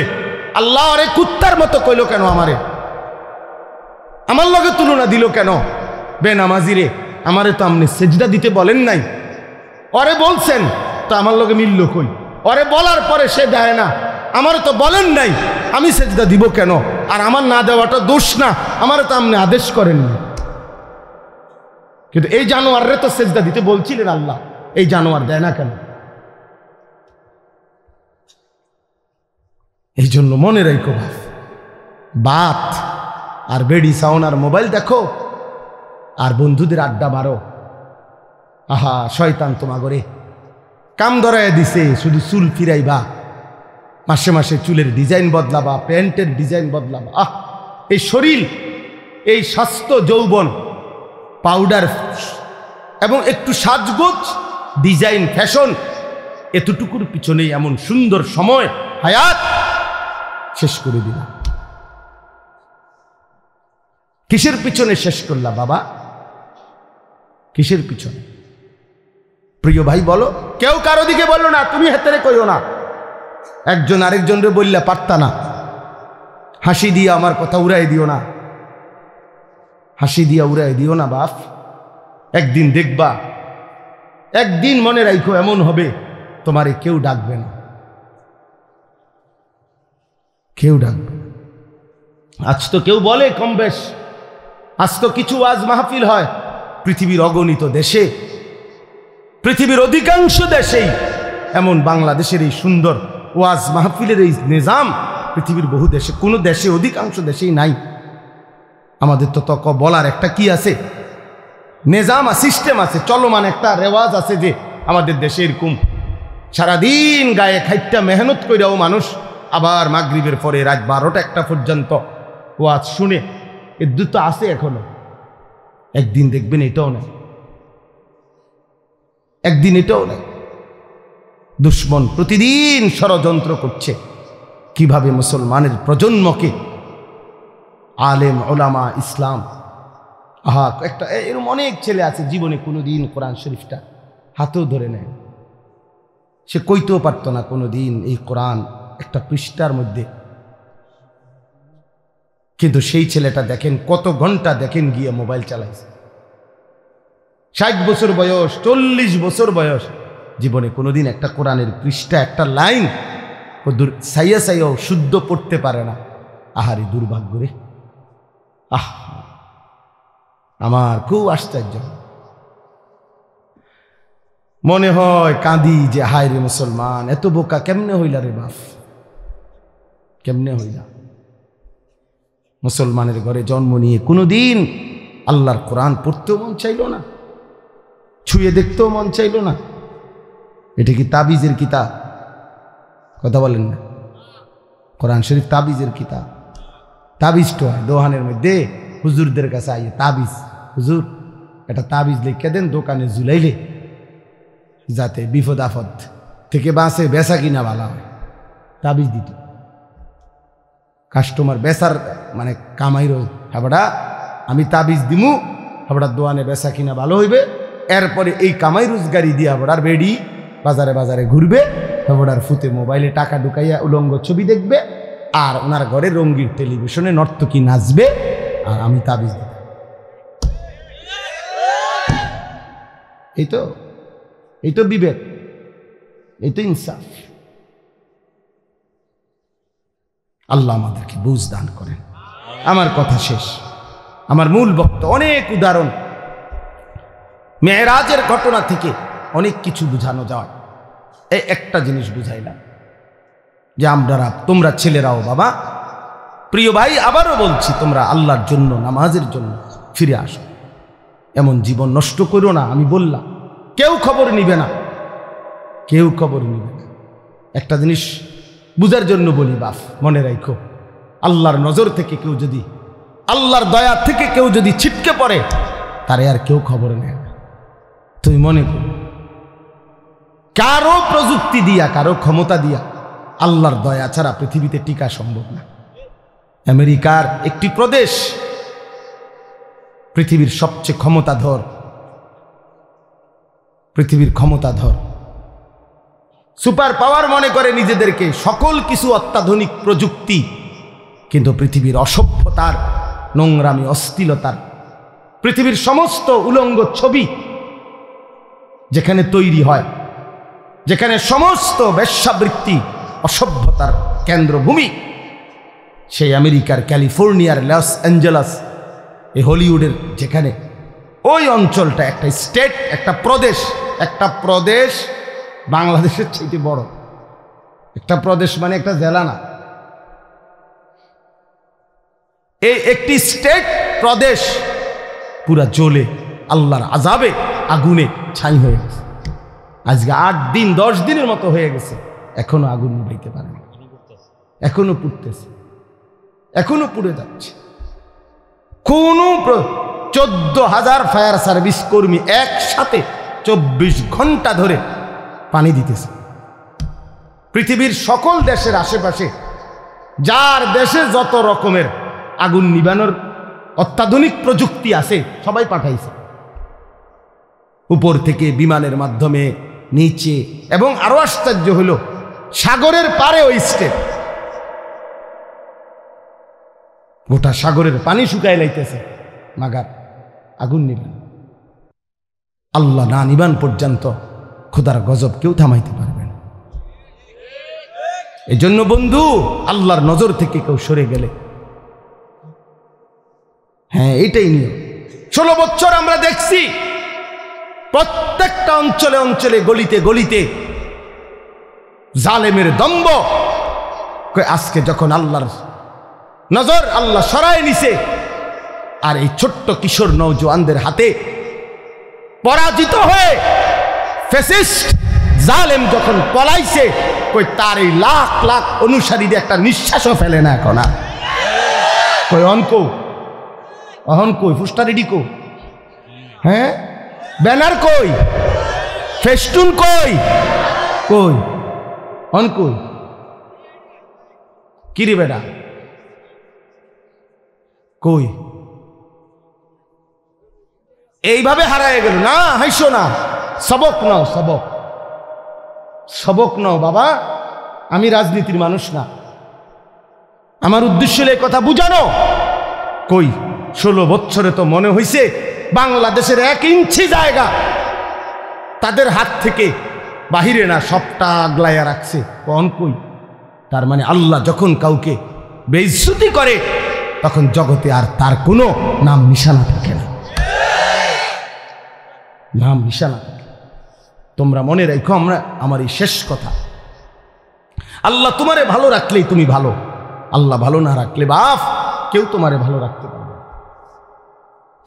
আল্লাহ আরে কুত্তার মতো কইলো কেন, আমারে আমার লগে তুলনা দিল কেন? বেনামাজি রে, আমারে তো আমনে সেজদা দিতে বলেন নাই, ওরে বলছেন তো আমার লগে মিলল কই? ওরে বলার পরে সে দেয় না, আমারে তো বলেন নাই, আমি সেজদা দিব কেন? আর আমার না দেওয়াটা দোষ না, আমারে তো আপনি আদেশ করেননি। কিন্তু এই জানোয়াররে তো সেজদা দিতে বলছিলেন আল্লাহ, এই জানোয়ার দেয় না কেন? এই জন্য মনে রাখো বাত আর বেড়ি সাউন আর মোবাইল দেখো আর বন্ধুদের আড্ডা মারো, আহা শয়তান তোমাগরে কাম ধরায় দিছে। শুধু চুল ফিরাইবা, মাসে মাসে চুলের ডিজাইন বদলাবা, প্যান্টের ডিজাইন বদলাবা। আহ, এই শরীর, এই স্বাস্থ্য, যৌবন, পাউডার এবং একটু সাজগোজ, ডিজাইন, ফ্যাশন, এতটুকুর পিছনেই এমন সুন্দর সময় হায়াত শেষ করে দিলাম। কিসের পিছনে শেষ করলা বাবা? কিসের পিছনে? প্রিয় ভাই বলো, কেউ কারো দিকে বললো না, তুমি হেতেরে কইও না। একজন আরেকজনরে বললে পারতা না, হাসি দিয়ে আমার কথা উড়াই দিও না, হাসি দিয়া উড়াই দিও না বাপ। একদিন দেখবা, একদিন মনে রাখো এমন হবে তোমারে কেউ ডাকবে না, কেউ ডাকবে। আজ তো কেউ বলে কম বেশ, আজ তো কিছু ওয়াজ মাহফিল হয় পৃথিবীর অগণিত দেশে, পৃথিবীর অধিকাংশ দেশেই এমন বাংলাদেশের এই সুন্দর ওয়াজ মাহফিলের এই নিজাম পৃথিবীর বহু দেশে, কোনো দেশে, অধিকাংশ দেশেই নাই। আমাদের তো তক বলার একটা কি আছে, নিজাম, সিস্টেম আছে, চলমান একটা রেওয়াজ আছে যে আমাদের দেশে এরকম সারাদিন গায়ে খাইটা মেহনত কইরাও মানুষ আবার মাগরিবের পরে রাত 12টা-1টা পর্যন্ত ওয়াজ শুনে, এর দুটো আছে এখনো। একদিন দেখবেন এটাও নেই, একদিন এটাও নেই। দুশ্মন প্রতিদিন ষড়যন্ত্র করছে কিভাবে মুসলমানের প্রজন্মকে আলেম ওলামা ইসলাম। আহা, একটা এরকম অনেক ছেলে আছে জীবনে কোনোদিন কোরআন শরীফটা হাতেও ধরে নেয়, সে কইতেও পারতো না কোনোদিন এই কোরআন একটা পৃষ্ঠার মধ্যে, কিন্তু সেই ছেলেটা দেখেন কত ঘন্টা দেখেন গিয়ে মোবাইল চালাইছে। 60 বছর বয়স, 40 বছর বয়স, জীবনে কোনোদিন একটা কোরআনের পৃষ্ঠা একটা লাইন সাইয়া সাইয়াও শুদ্ধ পড়তে পারে না। আহারে দুর্ভাগ্য রে। আহ, আমার খুব আশ্চর্য মনে হয়, কাঁদি যে হায় রে মুসলমান, এত বোকা কেমনে হইলা রে বাপ, কেমনে হইলা? মুসলমানের ঘরে জন্ম নিয়ে কোনোদিন আল্লাহর কোরআন পড়তেও মন চাইল না, ছুঁয়ে দেখতেও মন চাইল না। এটা কি তাবিজের কিতাব? কথা বলেন না। কোরআন শরীফ তাবিজের কিতাব। তাবিজ তো হয় দোহানের মধ্যে হুজুরদের কাছে আইয়ে, তাবিজ হুজুর এটা তাবিজ লিখে দেন দোকানে ঝুলাইলে যাতে বিপদ আপদ থেকে বাঁচে, বেচা কিনা ভালো হয়, তাবিজ দিত। কাস্টমার বেচার মানে কামাই রই, হাবড়া আমি তাবিজ দিমু, হাবড়ার দোয়ানে বেচা কিনা ভালো হইবে, এরপরে এই কামাই রোজগারি দিয়ে হাবড়ার বেডি বাজারে বাজারে ঘুরবে, হাবড়ার ফুতে মোবাইলে টাকা ঢুকাইয়া উলঙ্গ ছবি দেখবে, আর ওনার ঘরে রঙ্গিন টেলিভিশনে নর্তকী নাচবে, আর আমি তাবিজ দেব। এই তো বিবেক, এই তো ইনসাফ। আল্লাহ আমাদেরকে বুঝ দান করেন। আমার কথা শেষ, আমার মূল বক্তব্য, অনেক উদাহরণ মেরাজের ঘটনা থেকে অনেক কিছু বোঝানো যায়। এই একটা জিনিস বুঝাইলাম যে তোমরা ছেলেরাও বাবা, প্রিয় ভাই, আবারও বলছি, তোমরা আল্লাহর জন্য নামাজের জন্য ফিরে আসো, এমন জীবন নষ্ট করো না। আমি বললাম কেউ খবর নিবে না, কেউ খবর নিবে না। একটা জিনিস বুঝার জন্য বলি বাপ, মনে রাখো, আল্লাহর নজর থেকে কেউ যদি, আল্লাহর দয়া থেকে কেউ যদি ছিটকে পড়ে, তারে আর কেউ খবর নেয় না। তুই মনে কর, কারো প্রযুক্তি দিয়া, কারো ক্ষমতা দিয়া আল্লাহর দয়া ছাড়া পৃথিবীতে টিকা সম্ভব না। আমেরিকার একটি প্রদেশ পৃথিবীর সবচেয়ে ক্ষমতাধর, পৃথিবীর ক্ষমতাধর সুপার পাওয়ার মনে করে নিজেদেরকে, সকল কিছু অত্যাধুনিক প্রযুক্তি, কিন্তু পৃথিবীর অসভ্যতার, নোংরামি, অশ্লীলতার, পৃথিবীর সমস্ত উলঙ্গ ছবি যেখানে তৈরি হয়, যেখানে সমস্ত বেশ্যাবৃত্তি, অসভ্যতার কেন্দ্রভূমি, সেই আমেরিকার ক্যালিফোর্নিয়ার লস অ্যাঞ্জেলাস, এই হলিউডের যেখানে, ওই অঞ্চলটা একটা স্টেট, একটা প্রদেশ বাংলাদেশের চাইতে বড়। একটা প্রদেশ মানে একটা জেলা না, এই একটি স্টেট প্রদেশ পুরা জ্বলে আল্লাহর আযাবে আগুনে ছাই হয়ে গেছে। আজকে 8 দিন 10 দিনের মতো হয়ে গেছে, এখনো আগুন নিভাইতে পারে না, এখনো পুড়তেছে, এখনো পুড়ে যাচ্ছে। কোন 14,000 ফায়ার সার্ভিস কর্মী একসাথে 24 ঘন্টা ধরে পানি দিতেছে। পৃথিবীর সকল দেশের আশেপাশে, যার দেশে যত রকমের আগুন নিবানোর অত্যাধুনিক প্রযুক্তি আছে, সবাই পাঠাইছে, উপর থেকে বিমানের মাধ্যমে, নিচে, এবং আরো আশ্চর্য হলো সাগরের পারে ওই স্টেট, গোটা সাগরের পানি শুকায় লাইতেছে, মাগার আগুন নিবেন। আল্লাহ না নিবান পর্যন্ত খোদার গজব কেউ থামাইতে পারবে না। এজন্য বন্ধু, আল্লাহর নজর থেকে কেউ সরে গেলে, হ্যাঁ এটাই নিয়ম। 16 বছর আমরা দেখছি প্রত্যেকটা অঞ্চলে অঞ্চলে, গলিতে গলিতে জালেমের দম্ভ। আজকে যখন আল্লাহর নজর আল্লাহ সরায় নিছে, আর এই ছোট্ট কিশোর নওজোয়ানদের হাতে পরাজিত হয়ে ফ্যাসিস্ট জালেম যখন পলাইছে, কই তার এই লাখ লাখ অনুসারীদের একটা নিঃশ্বাসও ফেলে না এখন। কই অহন কই ফুস্টা রেডি কই, হ্যাঁ ব্যানার কই, ফেস্টুন কই, কই অন কই, কিরে বেটা কই এইভাবে হারায় গেল না। হাইসো না, সবক নাও, সবক নাও বাবা। আমি রাজনীতির মানুষ না, আমার উদ্দেশ্য এই কথা বুঝানো। কই 16 বছরে তো মনে হইছে বাংলাদেশের 1 ইঞ্চি জায়গা তাদের হাত থেকে বাহিরে না, সবটা আগলাইয়া রাখছে। কোন কই? তার মানে আল্লাহ যখন কাউকে বেইজ্জতি করে তখন জগতে আর তার কোনো নাম নিশানা থাকে না, নাম নিশানা থাকে। তোমরা মনে রাখো, আমার এই শেষ কথা, আল্লাহ তোমারে ভালো রাখলেই তুমি ভালো, আল্লাহ ভালো না রাখলে বাপ কেউ তোমারে ভালো রাখতে পারবে।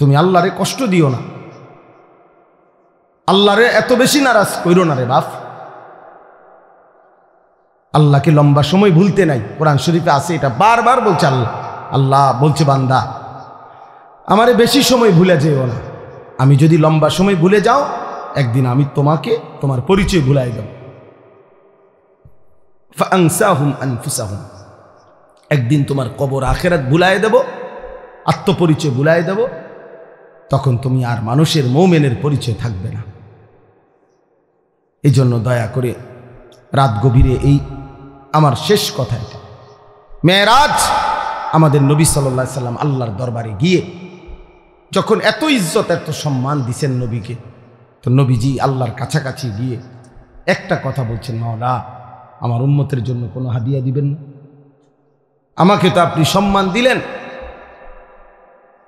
তুমি আল্লাহরে কষ্ট দিও না, আল্লাহরে এত বেশি নারাজ কইরো না রে বাপ। আল্লাহকে লম্বা সময় ভুলতে নাই, কোরআন শরীফে আছে, এটা বারবার বলছে আল্লাহ। আল্লাহ বলছে বান্দা আমারে বেশি সময় ভুলে যেও না, আমি যদি লম্বা সময় ভুলে যাও একদিন আমি তোমাকে তোমার পরিচয় ভুলাই দেব। ফাআনসাহুম আনফুসাহুম, একদিন তোমার কবর আখিরাত ভুলাই দেব, আত্মপরিচয় ভুলাই দেব, তখন তুমি আর মানুষের মুমিনের পরিচয় থাকবে না। এই জন্য দয়া করে রাত গভীরে এই আমার শেষ কথা, এটা মেরাজ আমাদের নবী সাল্লাল্লাহু আলাইহি সাল্লাম আল্লাহর দরবারে গিয়ে যখন এত ইজ্জত এত সম্মান দিছেন নবীকে, তো নবীজি আল্লাহর কাছাকাছি গিয়ে একটা কথা বলছেন, মাওলা আমার উম্মতের জন্য কোনো হাদিয়া দিবেন না? আমাকে তো আপনি সম্মান দিলেন,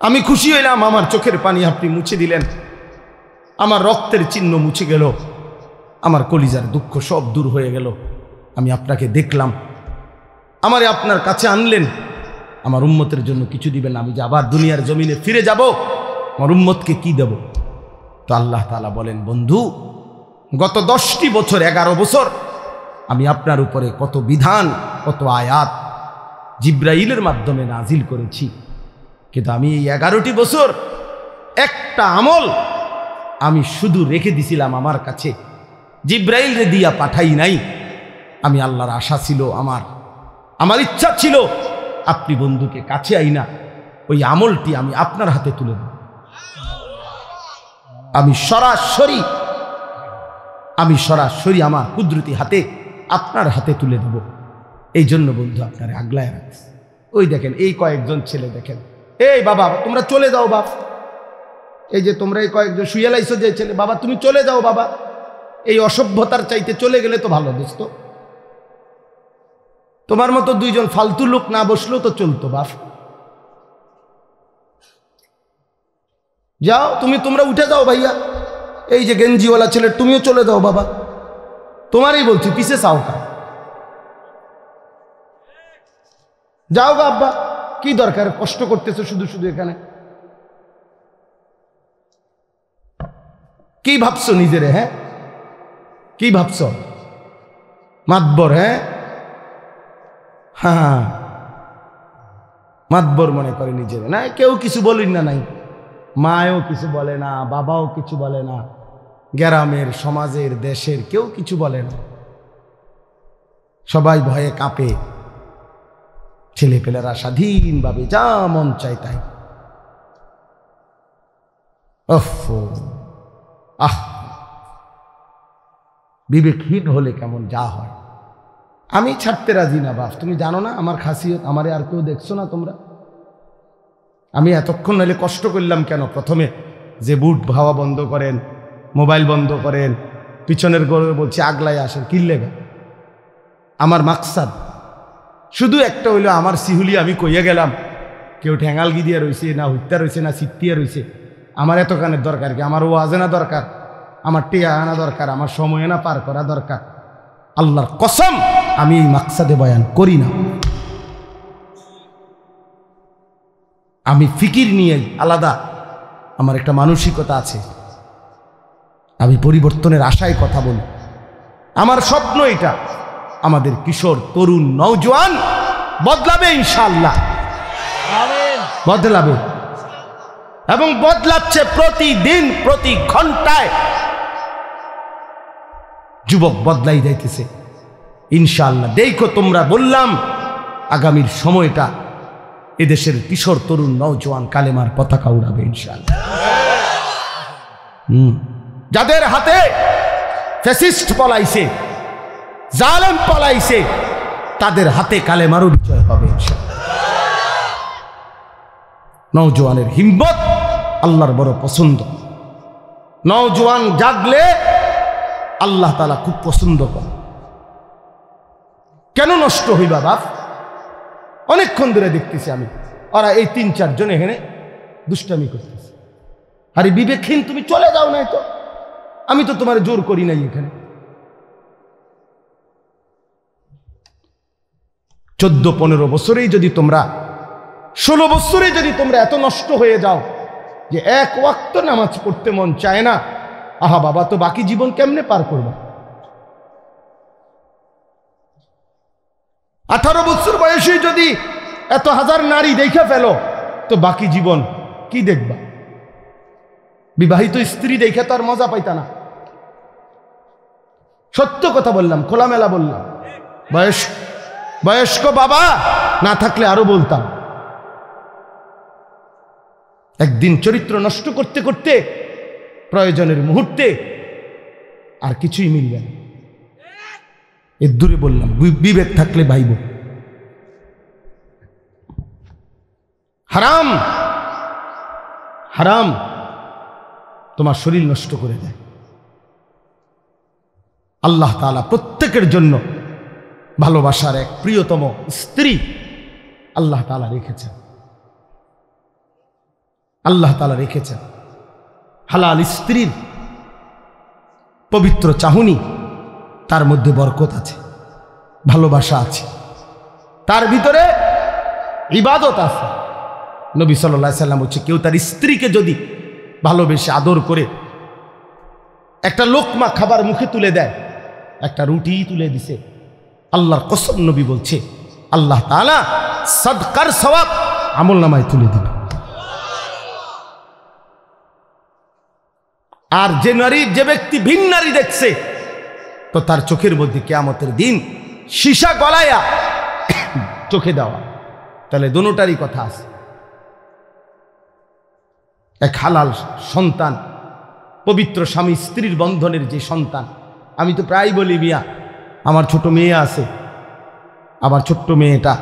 আমি খুশি হইলাম, আমার চোখের পানি আপনি মুছে দিলেন, আমার রক্তের চিহ্ন মুছে গেল, আমার কলিজার দুঃখ সব দূর হয়ে গেল, আমি আপনাকে দেখলাম, আমারে আপনার কাছে আনলেন, আমার উম্মতের জন্য কিছু দিবেন? আমি যে আবার দুনিয়ার জমিনে ফিরে যাব, আমার উম্মতকে কি দেব? তো আল্লাহ তাআলা বলেন, বন্ধু গত 10টি বছর 11 বছর আমি আপনার উপরে কত বিধান কত আয়াত জিব্রাইলের মাধ্যমে নাজিল করেছি, কিন্তু আমি এই 11টি বছর একটা আমল আমি শুধু রেখে দিছিলাম আমার কাছে, জিব্রাইলরে দিয়া পাঠাই নাই। আমি আল্লাহর আশা ছিল, আমার ইচ্ছা ছিল আপনি বন্ধুকে কাছে আইনা ওই আমলটি আমি আপনার হাতে তুলে দেব, আমি সরাসরি আমার কুদরতি হাতে আপনার হাতে তুলে দেব। এই জন্য বন্ধু আপনারে আগলায় রাখছে। ওই দেখেন এই কয়েকজন ছেলে, দেখেন এই বাবা তোমরা চলে যাও বাপ, এই যে তোমরা এই কয়েকজন শুয়ে লাইছো যে ছেলে, বাবা তুমি চলে যাও বাবা, এই অসভ্যতার চাইতে চলে গেলে তো ভালো দোস্ত, তোমার মতো 2 জন ফালতু লোক না বসলেও তো চলতো বাপ, যাও তোমরা উঠে যাও ভাইয়া, এই যে গেঞ্জিওয়ালা ছেলে তুমিও চলে যাও বাবা, তোমারই বলছি পিছে চাও কা, যাও গা আব্বা, কি দরকার কষ্ট করতেছো শুধু শুধু এখানে, কি ভাবছো নিজেরে? হ্যাঁ কি ভাবছো? মাতবর? হ্যাঁ মাতবর মনে করে নিজেরে, না কেউ কিছু বলিন না, নাই মায়ও কিছু বলে না, বাবাও কিছু বলে না, গ্রামের সমাজের দেশের কেউ কিছু বলে না, সবাই ভয়ে কাঁপে, ছেলেপেলেরা স্বাধীনভাবে যা মন চায় তাই। বিবেকহীন হলে কেমন যা হয়। আমি ছাড়তে রাজি না বাপ, তুমি জানো না আমার খাসিয়ত, আমারে আর কেউ দেখছো না তোমরা, আমি এতক্ষণ নাহলে কষ্ট করলাম কেন? প্রথমে যে বুট হাওয়া বন্ধ করেন, মোবাইল বন্ধ করেন, পিছনের গড়ে বলছি আগলায় আসেন, কিল্লেগা আমার মাকসাদ শুধু একটা হইলো, আমার সিহুলি আমি কইয়া গেলাম, কেউ ঠ্যাঙালগি দিয়ে রয়েছে না, হত্যা রয়েছে না, সিট্টিয়া রয়েছে, আমার এত কানের দরকার কি? আমার ওয়াজে না দরকার, আমার টিয়া আনা দরকার, আমার সময় না পার করা দরকার। আল্লাহর কসম আমি এই মাকসাদে বয়ান করি না, আমি ফিকির নিয়ে আলাদা, আমার একটা মানসিকতা আছে, আমি পরিবর্তনের আশায় কথা বলি। আমার স্বপ্ন এটা, আমাদের কিশোর তরুণ নওজোয়ান বদলাবে ইনশাআল্লাহ, বদলাবে এবং বদলাচ্ছে প্রতিদিন, প্রতি ঘন্টায় যুবক বদলাই যাইতেছে ইনশাআল্লাহ। দেখো তোমরা, বললাম আগামীর সময়টা এদেশের কিশোর তরুণ নওজোয়ান কালেমার পতাকা উড়াবে ইনশাআল্লাহ। যাদের হাতে ফ্যাসিস্ট পলাইছে, জালেম পলাইছে, তাদের হাতে কালেমারও বিজয় হবে ইনশাআল্লাহ। নওজোয়ানের হিম্মত আল্লাহর বড় পছন্দ। নওজোয়ান জাগলে আল্লাহ তাআলা খুব পছন্দ করে। কেন নষ্ট হইবা বাপ? অনেকক্ষণ ধরে দেখতেছি আমি, ওরা এই 3-4 জন এখানে দুষ্টামি করতেছে। আরে বিবেকহীন, তুমি চলে যাও নাই তো, আমি তো তোমার জোর করি নাই। এখানে 14-15 বছরেই যদি তোমরা, 16 বছরে যদি তোমরা এত নষ্ট হয়ে যাও যে এক ওয়াক্ত নামাজ পড়তে মন চায় না, আহা বাবা, তো বাকি জীবন কেমনে পার করবা? 18 বছর বয়সে যদি এত হাজার নারী দেখে ফেলো, তো বাকি জীবন কি দেখবা? বিবাহিত স্ত্রী দেখে তো আর মজা পাইতা না। সত্য কথা বললাম, খোলামেলা বললাম। বয়স্ক বাবা না থাকলে আরো বলতাম। একদিন চরিত্র নষ্ট করতে করতে প্রয়োজনের মুহূর্তে আর কিছুই মিলবে না। এর দূরে বললাম, বিবেক থাকলে ভাইব। হারাম হারাম তোমার শরীর নষ্ট করে দেয়। আল্লাহ তাআলা প্রত্যেকের জন্য ভালোবাসার এক প্রিয়তম স্ত্রী আল্লাহ তাআলা রেখেছেন। আল্লাহ তাআলা রেখেছেন হালাল স্ত্রীর পবিত্র চাহনি, তার মধ্যে বরকত আছে, ভালোবাসা আছে, তার ভিতরে ইবাদত আছে। নবী সাল্লাল্লাহু আলাইহি সাল্লাম বলছে, কেউ তার স্ত্রীকে যদি ভালোবেসে আদর করে একটা লোকমা খাবার মুখে তুলে দেয়, একটা রুটি তুলে দিছে, আল্লাহর কসম নবী বলছে আল্লাহ তাআলা সাদকার সওয়াব আমলনামায় তুলে দিবে। আর যে ব্যক্তি ভিন নারী দেখছে, তো তার চোখের মধ্যে কিয়ামতের দিন সীসা গলায়া চোখে দেওয়া। তাহলে দুটোটারই কথা আছে। এক হালাল সন্তান, পবিত্র স্বামী স্ত্রীর বন্ধনের যে সন্তান। আমি তো প্রায় বলি, মিয়া আমার ছোট মেয়ে আছে, আমার ছোট্ট মেয়েটা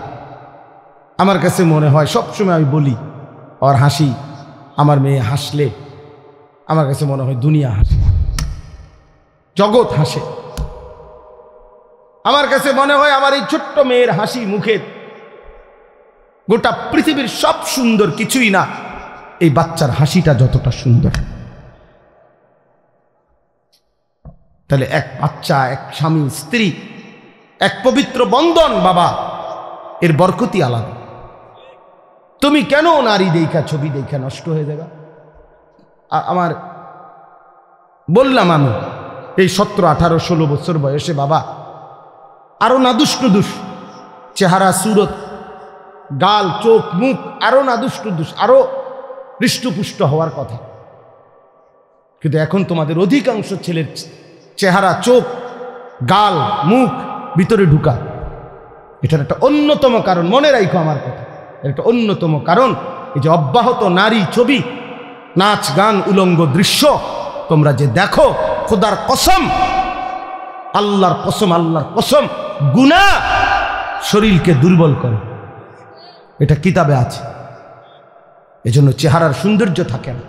আমার কাছে মনে হয়, সবসময় আমি বলি, ওর হাসি, আমার মেয়ে হাসলে আমার কাছে মনে হয় দুনিয়া হাসে, জগৎ হাসে। আমার কাছে মনে হয় আমার এই ছোট্ট মেয়ের হাসি মুখের গোটা পৃথিবীর সব সুন্দর কিছুই না, এই বাচ্চার হাসিটা যতটা সুন্দর। তাহলে এক বাচ্চা, এক স্বামী স্ত্রী, এক পবিত্র বন্ধন, বাবা, এর বরকতই আলাদা। তুমি কেন নারী দেখা, ছবি দেখা নষ্ট হয়ে যাবে? আমার বললাম, আমি এই 17, 18, 16 বছর বয়সে বাবা আরো নাদুস নুদুস চেহারা, সুরত, গাল, চোখ, মুখ আরো নাদুস নুদুস, আরো হৃষ্টপুষ্ট হওয়ার কথা। কিন্তু এখন তোমাদের অধিকাংশ ছেলের চেহারা, চোখ, গাল, মুখ ভিতরে ঢুকা। এটার একটা অন্যতম কারণ, মনে রাখো আমার কথা, একটা অন্যতম কারণ এই যে অব্যাহত নারী ছবি, নাচ, গান, উলঙ্গ দৃশ্য তোমরা যে দেখো, খোদার কসম, আল্লাহর কসম, আল্লাহর কসম, গুনাহ শরীরকে দুর্বল করে। এটা কিতাবে আছে। এজন্য চেহারার সৌন্দর্য থাকে না।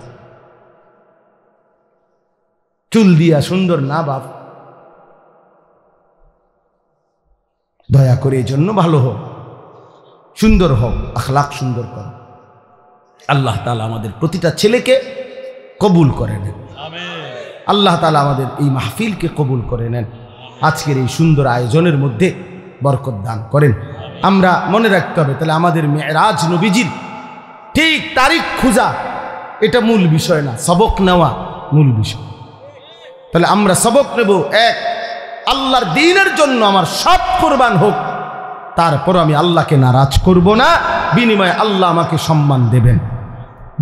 চুল দিয়া সুন্দর না বাপ, দয়া করে এই জন্য ভালো হোক, সুন্দর হোক, আখলাক সুন্দর করো। আল্লাহ তাআলা আমাদের প্রতিটা ছেলেকে কবুল করে নেন। আল্লাহ তাআলা আমাদের এই মাহফিলকে কবুল করে নেন। আজকের এই সুন্দর আয়োজনের মধ্যে বরকত দান করেন। আমরা মনে রাখতে হবে, তাহলে আমাদের মেরাজ নবীজির ঠিক তারিখ খোঁজা এটা মূল বিষয় না, সবক নেওয়া মূল বিষয়। তাহলে আমরা সবক নেব, এক, আল্লাহর দ্বীনের জন্য আমার সব কুরবান হোক, তারপর আমি আল্লাহকে নারাজ করব না, বিনিময়ে আল্লাহ আমাকে সম্মান দেবেন।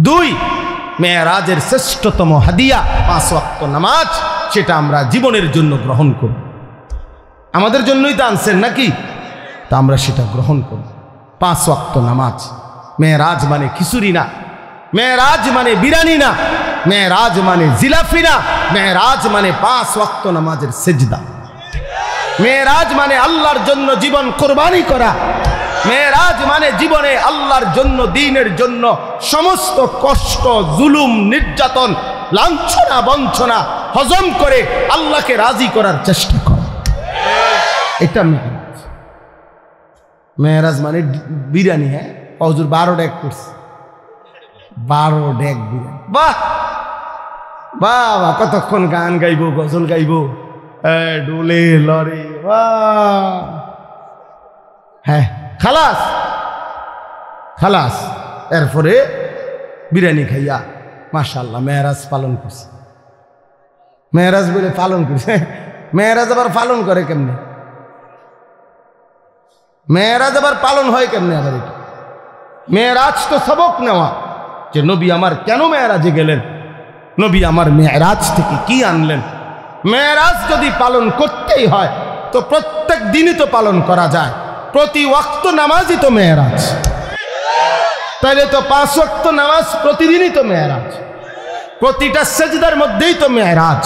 2, মেরাজের শ্রেষ্ঠতম হাদিয়া 5 ওয়াক্ত নামাজ, সেটা আমরা জীবনের জন্য গ্রহণ করব। আমাদের জন্যই তো আনছেন নাকি? তা আমরা সেটা গ্রহণ করব। 5 ওয়াক্ত নামাজ মেরাজ মানে খিচুড়ি না, মেরাজ মানে বিরিয়ানি না, মেরাজ মানে জিলাপি না, মেরাজ মানে 5 ওয়াক্ত নামাজের সেজদা। মেরাজ মানে আল্লাহর জন্য জীবন কোরবানি করা। মেরাজ মানে জীবনে আল্লাহর জন্য, দ্বীনের জন্য সমস্ত কষ্ট, জুলুম, নির্যাতন, লাঞ্ছনা, বঞ্চনা হজম করে আল্লাহকে রাজি করার চেষ্টা করা, এটা মেরাজ। মেরাজ মানে বিরিয়ানি। হ্যাঁ, হুজুর 12 ডেক করছে, 12 ডেক বিরিয়ানি। বাহ বাবা, কতক্ষণ গান গাইবো, গজল গাইবো, ডোলে লরে, বাহ। হ্যাঁ, খালাস খালাস। এরপরে বিরিয়ানি খাইয়া মাশাআল্লাহ মেরাজ পালন করছে। মেরাজ বলে পালন করছে, মেরাজ আবার পালন করে কেমনে? মেরাজ আবার পালন হয় কেমনে? আবার এটা মেরাজ তো সবক নেওয়া, যে নবী আমার কেন মেরাজে গেলেন, নবী আমার মেরাজ থেকে কি আনলেন। মেরাজ যদি পালন করতেই হয় তো প্রত্যেক দিনই তো পালন করা যায়, প্রতি ওয়াক্ত নামাজই তো মেরাজ। তাহলে তো 5 ওয়াক্ত নামাজ প্রতিদিনই তো মেরাজ, প্রতিটা সেজদার মধ্যেই তো মেরাজ।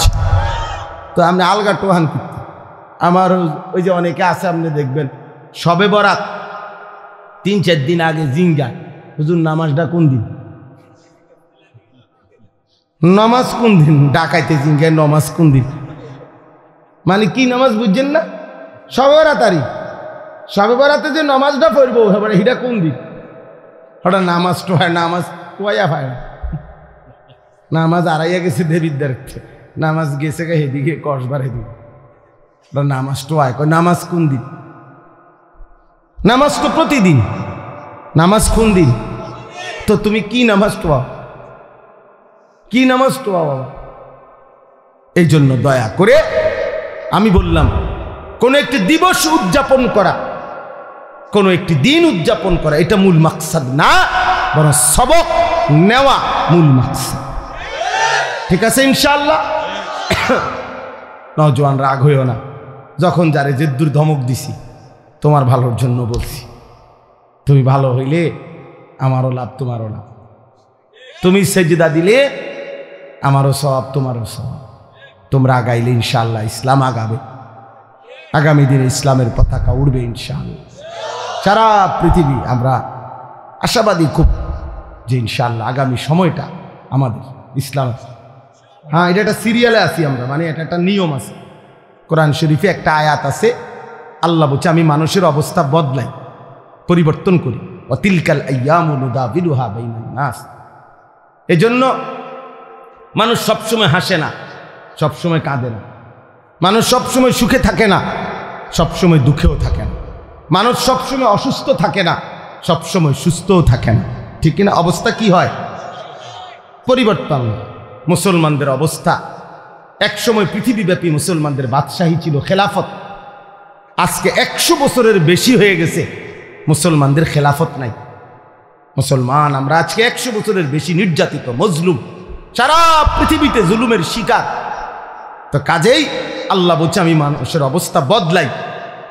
তো আপনি আলগা টোহান করতে, আমার ওই যে অনেকে আছে, আপনি দেখবেন শবে বরাত 3-4 দিন আগে জিঙ্গায়, হুজুর নামাজটা কোন দিন, নামাজ কোন দিন, ডাকাইতে জিঙ্গায় নামাজ কোন দিন, মানে কি নামাজ বুঝছেন না? শবে বরাতারি, শবে বরাতে যে নামাজটা পড়বো এবারে হিটা কোন দিন, হঠাৎ নামাজ টোহায়, নামাজ টোয়া পায় না, নামাজ আড়াইয়া গেছে দেবীর দেখতে, নামাজ গেছে গে হেদিকে কসবার হেদিকে, নামাজ টোয়ায়, নামাজ কোন দিন? নামাজ তো প্রতিদিন, নামাজ কোন দিন? তো তুমি কি নামাজ টোয়া, কি নামাজ টোয়া বাবা? এই জন্য দয়া করে আমি বললাম, কোন একটি দিবস উদযাপন করা, কোন একটি দিন উদযাপন করা, এটা মূল মাকসাদ না, বরং সবক নেওয়া মূল মাকসাদ। ঠিক আছে ইনশাআল্লাহ? নওজোয়ান রাগ হইও না, যখন যারে জেদ্দুর ধমক দিছি তোমার ভালোর জন্য বলছি, তুমি ভালো হইলে আমারও লাভ, তোমারও লাভ। তুমি সেজদা দিলে আমারও সওয়াব, তোমারও সওয়াব। তোমরা আগাইলে ইনশাআল্লাহ ইসলাম আগাবে, আগামী দিনে ইসলামের পতাকা উড়বে ইনশাআল্লাহ। সারা পৃথিবী আমরা আশাবাদী খুব, যে ইনশাআল্লাহ আগামী সময়টা আমাদের ইসলাম। হ্যাঁ, এটা একটা সিরিয়ালে আছি আমরা, মানে এটা একটা নিয়ম আছে। কোরআন শরীফে একটা আয়াত আছে, আল্লাহ বলছে আমি মানুষের অবস্থা বদলাই, পরিবর্তন করি, ওয়াতিলকাল আইয়ামু নুদাবিলুহা বাইনান নাস। এজন্য মানুষ সবসময় হাসে না, সবসময় কাঁদে না, মানুষ সবসময় সুখে থাকে না, সবসময় দুঃখেও থাকে না, মানুষ সবসময় অসুস্থ থাকে না, সবসময় সুস্থও থাকে না। ঠিক কিনা? অবস্থা কি হয়? পরিবর্তন। মুসলমানদের অবস্থা, একসময় পৃথিবীব্যাপী মুসলমানদের বাদশাহী ছিল, খেলাফত। আজকে 100 বছরের বেশি হয়ে গেছে মুসলমানদের খেলাফত নাই। মুসলমান আমরা আজকে 100 বছরের বেশি নির্যাতিত, মজলুম, সারা পৃথিবীতে জুলুমের শিকার। তো কাজেই আল্লাহ বলছে আমি মানুষের অবস্থা বদলাই।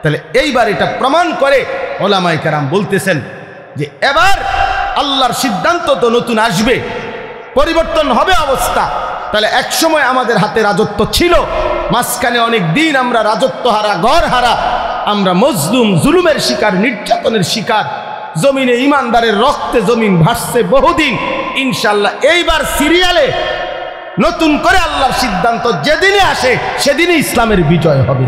তাহলে এইবার এটা প্রমাণ করে ওলামায়ে কেরাম বলতেছেন যে এবার আল্লাহর সিদ্ধান্ত তো নতুন আসবে, পরিবর্তন হবে অবস্থা। তাহলে একসময় আমাদের হাতে রাজত্ব ছিল, মাঝখানে অনেক দিন আমরা রাজত্ব হারা, ঘর হারা, আমরা মজলুম, জুলুমের শিকার, নির্যাতনের শিকার, জমিনে ইমানদারের রক্তে জমিন ভাসছে বহুদিন। ইনশাআল্লাহ এইবার সিরিয়ালে নতুন করে আল্লাহর সিদ্ধান্ত যেদিনে আসে সেদিনই ইসলামের বিজয় হবে।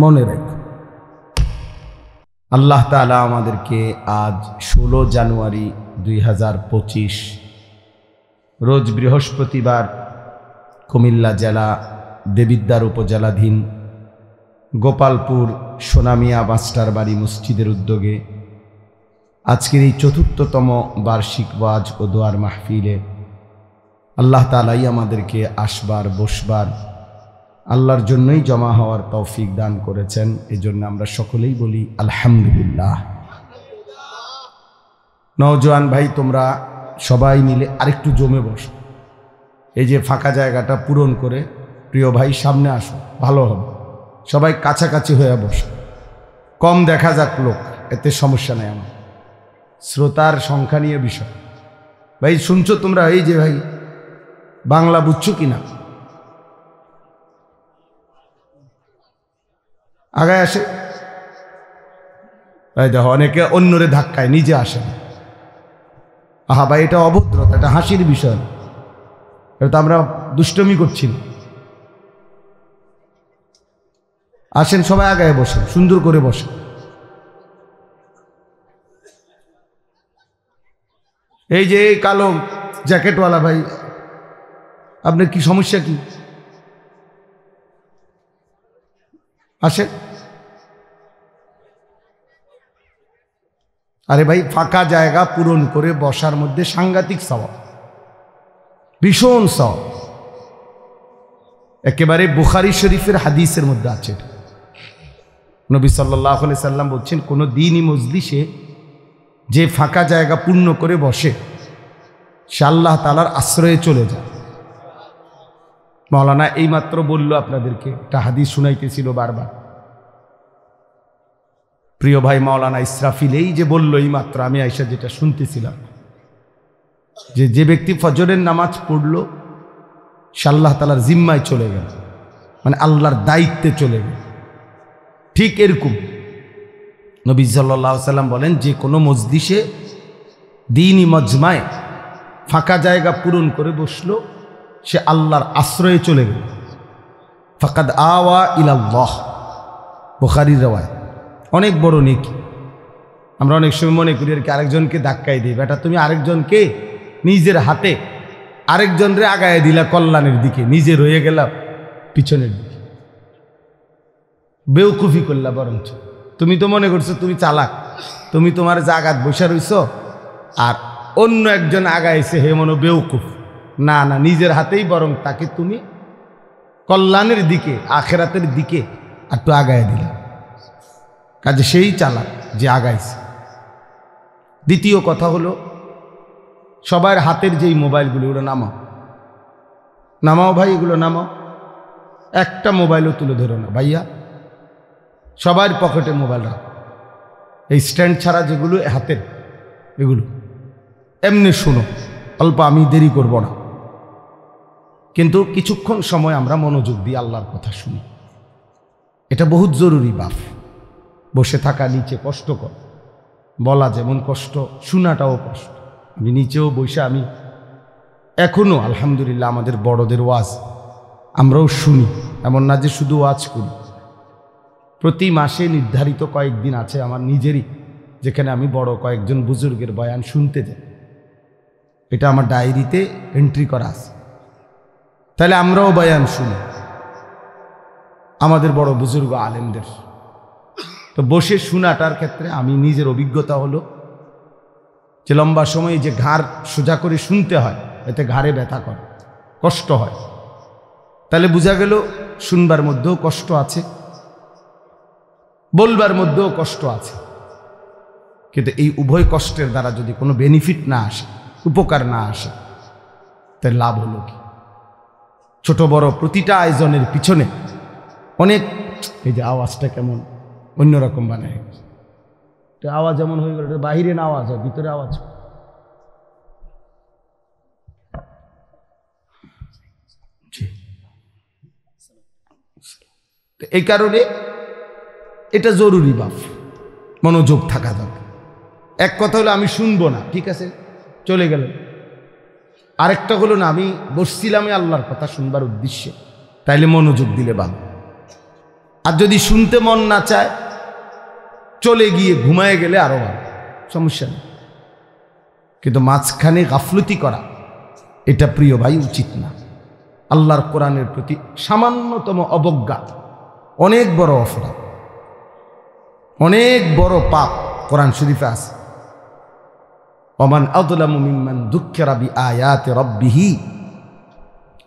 মনে রেখো, আল্লাহ তাআলা আমাদেরকে আজ 16 জানুয়ারি 2025 রোজ বৃহস্পতিবার কুমিল্লা জেলা দেবিদ্বার উপজেলাধীন গোপালপুর সোনামিয়া মাস্টার বাড়ি মসজিদের উদ্যোগে আজকের এই ৪র্থতম বার্ষিক ওয়াজ ও দোয়ার মাহফিলে আল্লাহ তাআলাই আমাদেরকে আসবার, বসবার, আল্লাহর জন্যই জমা হওয়ার তৌফিক দান করেছেন। এজন্য আমরা সকলেই বলি আলহামদুলিল্লাহ। নওজোয়ান ভাই, তোমরা সবাই মিলে আরেকটু জমে বসো, এই যে ফাঁকা জায়গাটা পূরণ করে। প্রিয় ভাই সামনে আসো, ভালো হবে। সবাই কাছাকাছি হয়ে বসো, কম দেখা যাক লোক, এতে সমস্যা নেই আমার। শ্রোতার সংখ্যা নিয়ে বিষয়। ভাই শুনছো তোমরা? এই যে ভাই বাংলা বুঝছো কিনা? আগায় আসে। ভাই দেখো অনেকে অন্যরে ধাক্কায়, নিজে আসে না। আহা ভাই, এটা অভদ্রতা, এটা হাসির বিষয়। এটা তো আমরা দুষ্টমি করছি না। আসেন সবাই আগায় বসে, সুন্দর করে বসে। এই যে কালো জ্যাকেটওয়ালা ভাই, আপনার কি সমস্যা? কি আসেন। আরে ভাই, ফাঁকা জায়গা পূরণ করে বসার মধ্যে সাংঘাতিক সওয়াব, ভীষণ সওয়াব। একেবারে বুখারী শরীফের হাদিসের মধ্যে আছে। নবী সাল্লাল্লাহু আলাইহি সাল্লাম বলছেন, কোনো দ্বীনি মজলিসে যে ফাঁকা জায়গা পূর্ণ করে বসে সে আল্লাহ তাআলার আশ্রয়ে চলে যায়। মাওলানা এইমাত্র বলল আপনাদেরকে, একটা হাদিস শুনাইতেছিল বারবার। প্রিয় ভাই মাওলানা ইসরাফিল এই যে বলল এইমাত্র, আমি আয়েশা যেটা শুনতেছিলাম, যে ব্যক্তি ফজরের নামাজ পড়ল সে আল্লাহ তাআলার জিম্মায় চলে গেল, মানে আল্লাহর দায়িত্বে চলে গেল। ঠিক এরকম নবী সাল্লাল্লাহু আলাইহি সাল্লাম বলেন, যে কোনো মজলিসে দ্বীনি মজমায় ফাঁকা জায়গা পূরণ করে বসলো সে আল্লাহর আশ্রয়ে চলে গেল। ফাকাদ আওয়া ইলাল্লাহ, বুখারীর রওয়ায়াত। অনেক বড় নেকি। আমরা অনেক সময় মনে করি আর কি আরেকজনকে ধাক্কাই দিই। বেটা তুমি আরেকজনকে নিজের হাতে আরেকজনরে আগায় দিলা কল্যাণের দিকে, নিজে রয়ে গেলাম পিছনের দিকে। বেউকুফি করলা বরঞ্চ। তুমি তো মনে করছো তুমি চালাক, তুমি তোমার জাগাত বসে রইছ, আর অন্য একজন আগাইছে হে মনো বেউকুফ। না না, নিজের হাতেই বরং তাকে তুমি কল্যাণের দিকে, আখেরাতের দিকে একটু আগায় দিলা। কাজে সেই চালাক যে আগাইছে। দ্বিতীয় কথা হলো, সবার হাতের যেই মোবাইলগুলো, ওগুলো নামাও, নামাও ভাই, এগুলো নামাও। একটা মোবাইলও তুলে ধরো না ভাইয়া, সবার পকেটে মোবাইল রাখো। এই স্ট্যান্ড ছাড়া যেগুলো হাতের, এগুলো এমনি শুনো। অল্প, আমি দেরি করব না, কিন্তু কিছুক্ষণ সময় আমরা মনোযোগ দিয়ে আল্লাহর কথা শুনি। এটা বহুত জরুরি বাপ। বসে থাকা নিচে কষ্টকর, বলা যেমন কষ্ট, শোনাটাও কষ্ট। আমি নিচেও বসে, আমি এখনো আলহামদুলিল্লাহ আমাদের বড়দের ওয়াজ আমরাও শুনি, এমন না যে শুধু ওয়াজ করি। প্রতি মাসে নির্ধারিত কয়েকদিন আছে আমার নিজেরই, যেখানে আমি বড় কয়েকজন বুজুর্গের বয়ান শুনতে যাই। এটা আমার ডায়েরিতে এন্ট্রি করা আছে। তাহলে আমরাও বয়ান শুনি আমাদের বড় বুজুর্গ আলেমদের। তো বসে শোনাটার ক্ষেত্রে আমি নিজের অভিজ্ঞতা হলো যে লম্বা সময় যে ঘাড় সোজা করে শুনতে হয়, এতে ঘাড়ে ব্যথা করে, কষ্ট হয়। তাহলে বোঝা গেল শুনবার মধ্যেও কষ্ট আছে, বলবার মধ্যেও কষ্ট আছে। কিন্তু এই উভয় কষ্টের দ্বারা যদি কোনো বেনিফিট না আসে, উপকার না আসে, তার লাভ হলো কি? ছোট বড় প্রতিটা আয়োজনের পিছনে অনেক, এই যে আওয়াজটা কেমন অন্যরকম বানায়, আওয়াজ যেমন হয়ে গেল, বাহিরে না আওয়াজ হয়, ভিতরে আওয়াজ। এই কারণে এটা জরুরি বাপ, মনোযোগ থাকা দরকার। এক কথা হলো আমি শুনবো না, ঠিক আছে চলে গেল। আরেকটা হলো না, আমি বসছিলাম আল্লাহর কথা শুনবার উদ্দেশ্যে, তাইলে মনোযোগ দিলে ভালো। আর যদি শুনতে মন না চায়, চলে গিয়ে ঘুমায় গেলে আরো ভালো, সমস্যা নেই। কিন্তু মাঝখানে গাফলতি করা, এটা প্রিয় ভাই উচিত না। আল্লাহর কোরআনের প্রতি সামান্যতম অবজ্ঞা অনেক বড় অপরাধ, অনেক বড় পাপ। কোরআন শরীফে আছে, ওমান আযলামু মিম্মান যুক্কিরা বিআয়াতি রাব্বিহি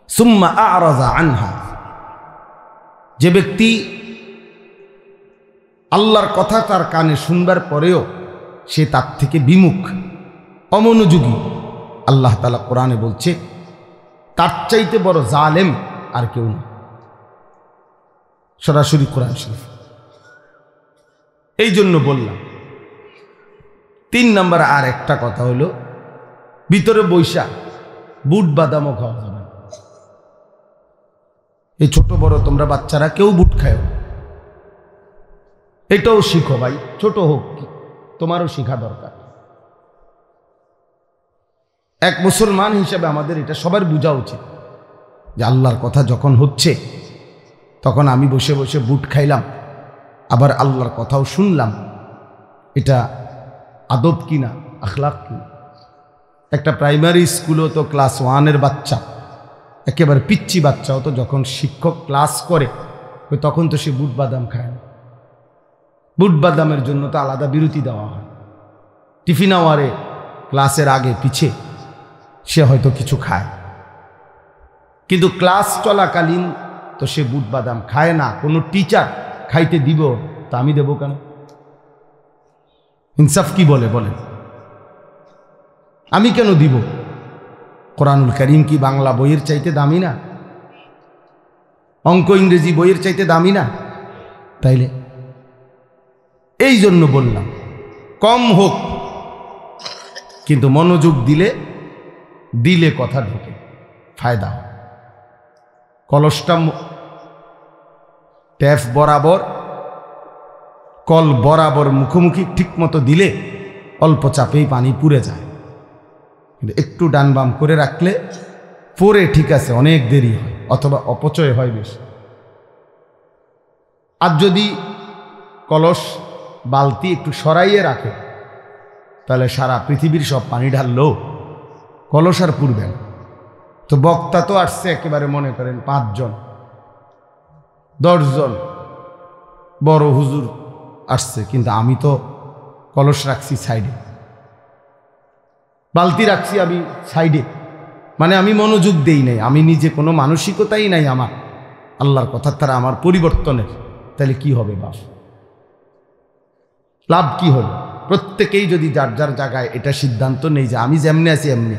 সুম্মা আ'রাযা আনহা। যে ব্যক্তি আল্লাহর কথা তার কানে শুনবার পরেও সে তার থেকে বিমুখ, অমনোযোগী, আল্লাহ তাআলা কোরআনে বলছে তার চাইতে বড় জালেম আর কেউ না। সরাসরি কোরআন শরীফ। এই জন্য বললাম 3 নম্বর আর একটা কথা হলো, ভিতরে বৈশা বুট বাদামও খাওয়া যাবে। এই ছোট বড় তোমরা বাচ্চারা কেউ বুট খায়, এটাও শিখো ভাই, ছোট হোক তোমারও শিখা দরকার। এক মুসলমান হিসেবে আমাদের এটা সবার বোঝা উচিত যে আল্লাহর কথা যখন হচ্ছে তখন আমি বসে বসে বুট খাইলাম, আবার আল্লাহর কথাও শুনলাম, এটা আদব কিনা, আখলাক কিনা। একটা প্রাইমারি স্কুলও তো ক্লাস 1-এর বাচ্চা, একেবারে পিচ্চি বাচ্চাও তো যখন শিক্ষক ক্লাস করে তখন তো সে বুট বাদাম খায় না। বুট বাদামের জন্য তো আলাদা বিরতি দেওয়া হয়। টিফিন আওয়ারে ক্লাসের আগে পিছে সে হয়তো কিছু খায়, কিন্তু ক্লাস চলাকালীন তো সে বুট বাদাম খায় না। কোনো টিচার খাইতে দিব তা আমি দেবো কেন? ইনসাফ কি বলে বলেন? আমি কেন দিব? কোরআনুল কারীম কি বাংলা বইয়ের চাইতে দামি না? অঙ্ক ইংরেজি বইয়ের চাইতে দামি না? তাইলে এই জন্য বললাম কম হোক, কিন্তু মনোযোগ দিলে দিলে কথা ঢোকে, ফায়দা হয়। কলসটা ট্যাপ বরাবর, কল বরাবর মুখোমুখি ঠিক মতো দিলে অল্প চাপেই পানি পুড়ে যায়, কিন্তু একটু ডান বাম করে রাখলে পরে ঠিক আছে, অনেক দেরি হয় অথবা অপচয় হয় বেশি। আর যদি কলস বালতি একটু সরাইয়ে রাখে তাহলে সারা পৃথিবীর সব পানি ঢাললেও কলস আর পুড়বে না। তো বক্তা তো আসছে একেবারে মনে করেন 5 জন 10 জন বড় হুজুর আসছে, কিন্তু আমি তো কলস রাখছি সাইডে, বালতি রাখছি আমি সাইডে, মানে আমি মনোযোগ দেই নাই, আমি নিজে কোনো মানসিকতাই নাই আমার আল্লাহর কথার দ্বারা আমার পরিবর্তনের। তাহলে কি হবে বাপ? লাভ কি হলো? প্রত্যেকেই যদি যার যার জায়গায় এটা সিদ্ধান্ত নেই যে আমি যেমনি আছি এমনি,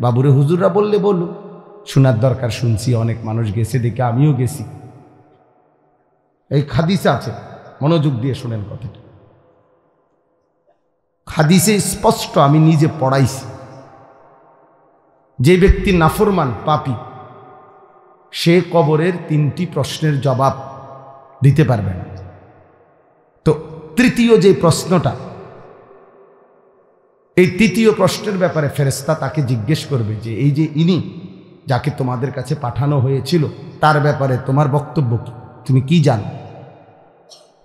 বাবুরে হুজুররা বললে বলুন, শোনার দরকার শুনছি, অনেক মানুষ গেছে দেখে আমিও গেছি। এই হাদিসে আছে, মনোযোগ দিয়ে শোনেন কথাটা। হাদিসে স্পষ্ট, আমি নিজে পড়াইছি, যে ব্যক্তি নাফরমান পাপী সে কবরের 3টি প্রশ্নের জবাব দিতে পারবে না। তো তৃতীয় যে প্রশ্নটা, এই তৃতীয় প্রশ্নের ব্যাপারে ফেরেশতা তাকে জিজ্ঞেস করবে যে এই যে ইনি যাকে তোমাদের কাছে পাঠানো হয়েছিল তার ব্যাপারে তোমার বক্তব্য কি, তুমি কি জানো?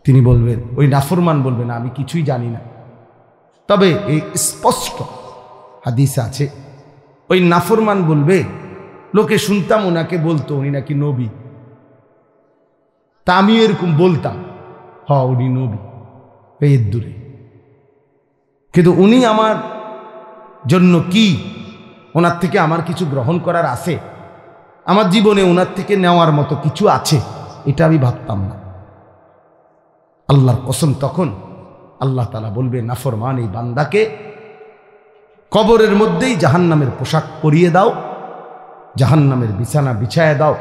তিনি বলবেন, ওই নাফরমান বলবেন আমি কিছুই জানি না। তবে এই স্পষ্ট হাদিসে আছে, ওই নাফরমান বলবে, লোকে শুনতাম ওনাকে বলতো উনি নাকি নবী, তা আমি এরকম বলতাম উনি নবী, এর দূরে, কিন্তু উনি আমার জন্য কি, ওনার থেকে আমার কিছু গ্রহণ করার আছে, আমার জীবনে ওনার থেকে নেওয়ার মতো কিছু আছে, এটা আমি ভাবতাম না। আল্লাহর কসম, তখন আল্লাহ তাআলা বলবে নাফরমান এই বান্দাকে কবরের মধ্যেই জাহান্নামের পোশাক পরিয়ে দাও, জাহান্নামের বিছানা বিছায় দাও,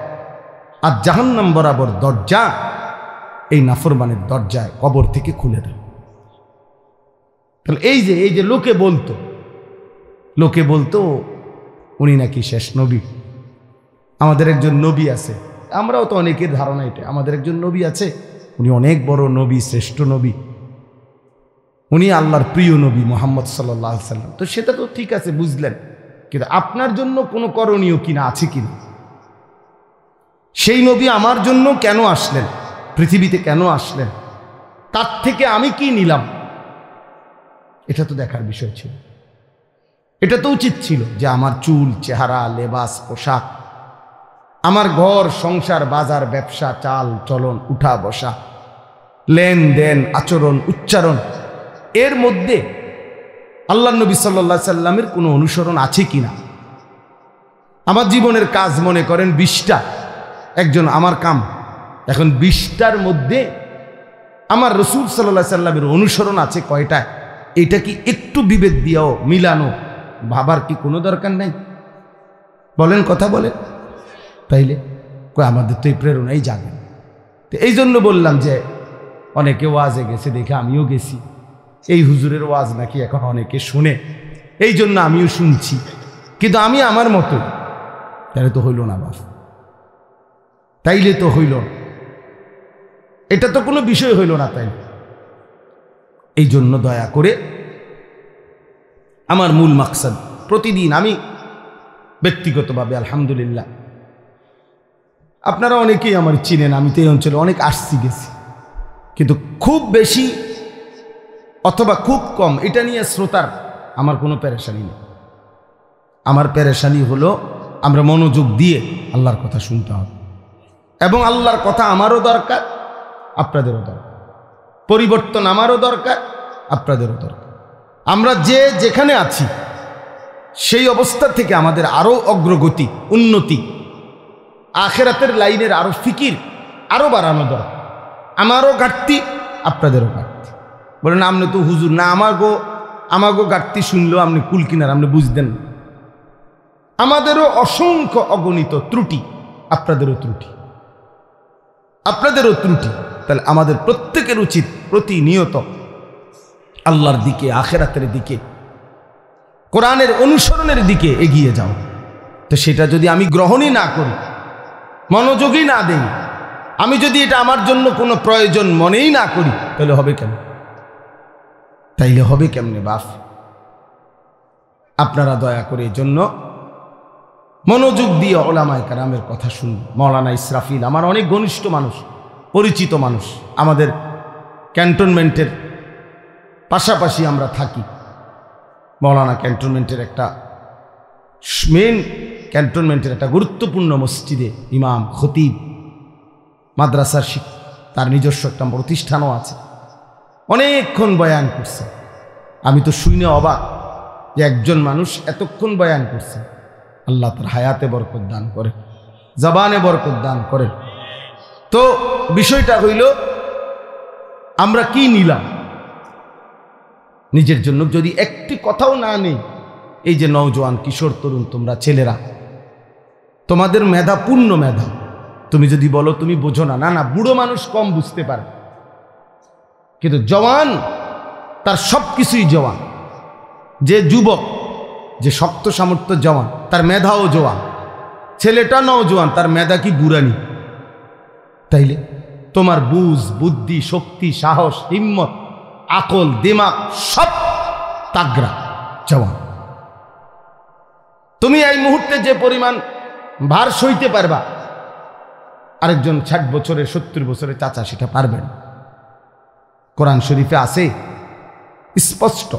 আর জাহান্নাম বরাবর দরজা এই নাফরমানের দরজায় কবর থেকে খুলে দাও। তাহলে এই যে লোকে বলতো উনি নাকি শেষ নবী, আমাদের একজন নবী আছে, আমরাও তো অনেকের ধারণা এটা, আমাদের একজন নবী আছে, উনি অনেক বড় নবী, শ্রেষ্ঠ নবী, উনি আল্লাহর প্রিয় নবী মুহাম্মদ সাল্লাল্লাহু আলাইহি সাল্লাম। তো সেটা তো ঠিক আছে, বুঝলেন, কিন্তু আপনার জন্য কোনো করণীয় কিনা আছে কিনা? সেই নবী আমার জন্য কেন আসলেন, পৃথিবীতে কেন আসলেন, তার থেকে আমি কি নিলাম, এটা তো দেখার বিষয় ছিল। এটা তো উচিত ছিল যে আমার চুল, চেহারা, লেবাস, পোশাক, আমার ঘর সংসার, বাজার, ব্যবসা, চাল চলন, উঠা বসা, লেনদেন, আচরণ, উচ্চারণ, এর মধ্যে আল্লাহ নবী সাল্লাল্লাহু আলাইহি সাল্লামের কোনো অনুসরণ আছে কিনা। আমার জীবনের কাজ মনে করেন 20টা, একজন আমার কাম, এখন 20টার মধ্যে আমার রসুল সাল্লাল্লাহু আলাইহি সাল্লামের অনুসরণ আছে কয়টা, এটা কি একটু বিবেক দিয়েও মিলানো ভাবার কি কোনো দরকার নাই? বলেন, কথা বলেন। তাইলে আমাদের তো এই প্রেরণাই জানেন। তো এই জন্য বললাম যে অনেকে ওয়াজে গেছে দেখে আমিও গেছি, এই হুজুরের ওয়াজ নাকি এখন অনেকে শুনে, এই জন্য আমিও শুনছি, কিন্তু আমি আমার মতো। তাহলে তো হইল না বাপ, তাইলে তো হইল না, এটা তো কোনো বিষয় হইল না। তাই এই জন্য দয়া করে আমার মূল মাকসাদ, প্রতিদিন আমি ব্যক্তিগতভাবে আলহামদুলিল্লাহ, আপনারা অনেকেই আমার চিনেন, আমি তো এই অঞ্চলে অনেক আসছি গেছি, কিন্তু খুব বেশি অথবা খুব কম এটা নিয়ে শ্রোতার আমার কোনো পেরেশানি নেই। আমার পেরেশানি হলো আমরা মনোযোগ দিয়ে আল্লাহর কথা শুনতে হবে, এবং আল্লাহর কথা আমারও দরকার, আপনাদেরও দরকার, পরিবর্তন আমারও দরকার, আপনাদেরও দরকার। আমরা যে যেখানে আছি সেই অবস্থা থেকে আমাদের আরও অগ্রগতি, উন্নতি, আখেরাতের লাইনের আরও ফিকির আরও বাড়ানো দরকার। আমারও ঘাটতি, আপনাদেরও ঘাটতি। বলেন আপনি তো হুজুর না, আমাগো ঘাটতি শুনলেও আপনি কুল কিনার, আপনি বুঝতেন না। আমাদেরও অসংখ্য অগণিত ত্রুটি, আপনাদেরও ত্রুটি, আপনাদেরও ত্রুটি। তাহলে আমাদের প্রত্যেকের উচিত প্রতিনিয়ত আল্লাহর দিকে, আখেরাতের দিকে, কোরআনের অনুসরণের দিকে এগিয়ে যাও। তো সেটা যদি আমি গ্রহণই না করি, মনোযোগই না দেই, আমি যদি এটা আমার জন্য কোনো প্রয়োজন মনেই না করি, তাহলে হবে কেন? তাইলে হবে কেমনে বাপ? আপনারা দয়া করে এই জন্য মনোযোগ দিয়ে ওলামায়ে কেরামের কথা শুনুন। মাওলানা ইসরাফিল আমার অনেক ঘনিষ্ঠ মানুষ, পরিচিত মানুষ, আমাদের ক্যান্টনমেন্টের পাশাপাশি আমরা থাকি। মাওলানা ক্যান্টনমেন্টের একটা মেন ক্যান্টনমেন্টের একটা গুরুত্বপূর্ণ মসজিদে ইমাম, খতিব, মাদ্রাসার তার নিজস্ব একটা প্রতিষ্ঠানও আছে। অনেকক্ষণ বয়ান করছে, আমি তো শুনে অবাক যে একজন মানুষ এতক্ষণ বয়ান করছে। আল্লাহ তার হায়াতে বরকত দান করে, জবানে বরকত দান করে। তো বিষয়টা হইল আমরা কি নিলাম নিজের জন্য? যদি একটি কথাও না নেই, এই যে নওজোয়ান, কিশোর, তরুণ, তোমরা ছেলেরা, তোমাদের মেধা, পূর্ণ মেধা। তুমি যদি বলো তুমি বোঝো না, না না, বুড়ো মানুষ কম বুঝতে পারে, কিন্তু জওয়ান তার সব কিছুই জওয়ান। যে যুবক, যে শক্ত সামর্থ্য জওয়ান, তার মেধাও জওয়ান। ছেলেটা নওজোয়ান, তার মেধা কি বুড়ানি? তাইলে তোমার বুঝ, বুদ্ধি, শক্তি, সাহস, হিম্মত, আকল, দিমাগ সব তাগড়া, জওয়ান। তুমি এই মুহূর্তে যে পরিমাণ ভার সইতে পারবা, আরেকজন 60 বছরের, 70 বছরের চাচা সেটা পারবেন। কোরআন শরীফে আছে স্পষ্ট,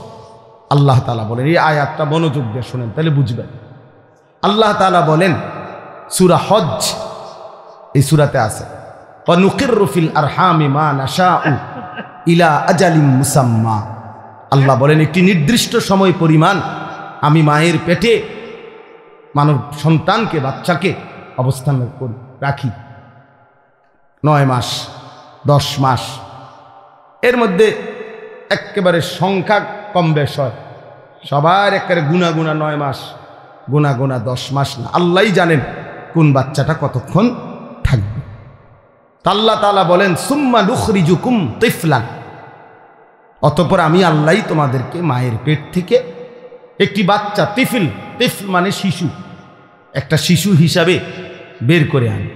আল্লাহ তাআলা বলেন, এই আয়াতটা মনোযোগ দিয়ে শোনেন তাহলে বুঝবেন। আল্লাহ তাআলা বলেন সূরা হজ, এই সূরাতে আছে, ওয়ানুকিররু ফিল আরহামি মা নাশাউ ইলা আজালিম মুসাম্মা। আল্লাহ বলেন একটি নির্দিষ্ট সময় পরিমাণ আমি মায়ের পেটে মানব সন্তানকে, বাচ্চাকে অবস্থান করি, রাখি। 9 মাস, 10 মাস, এর মধ্যে একেবারে সংখ্যা কম বেশ হয়, সবার একেবারে গুনা গুনা 9 মাস, গুনা গুনা 10 মাস না। আল্লাহই জানেন কোন বাচ্চাটা কতক্ষণ থাকবে। আল্লাহ তাআলা বলেন সুম্মা নুখরিজুকুম তিফলান, অতঃপর আমি আল্লাহই তোমাদেরকে মায়ের পেট থেকে একটি বাচ্চা, তিফল, তিফল মানে শিশু, একটা শিশু হিসাবে বের করে আনি।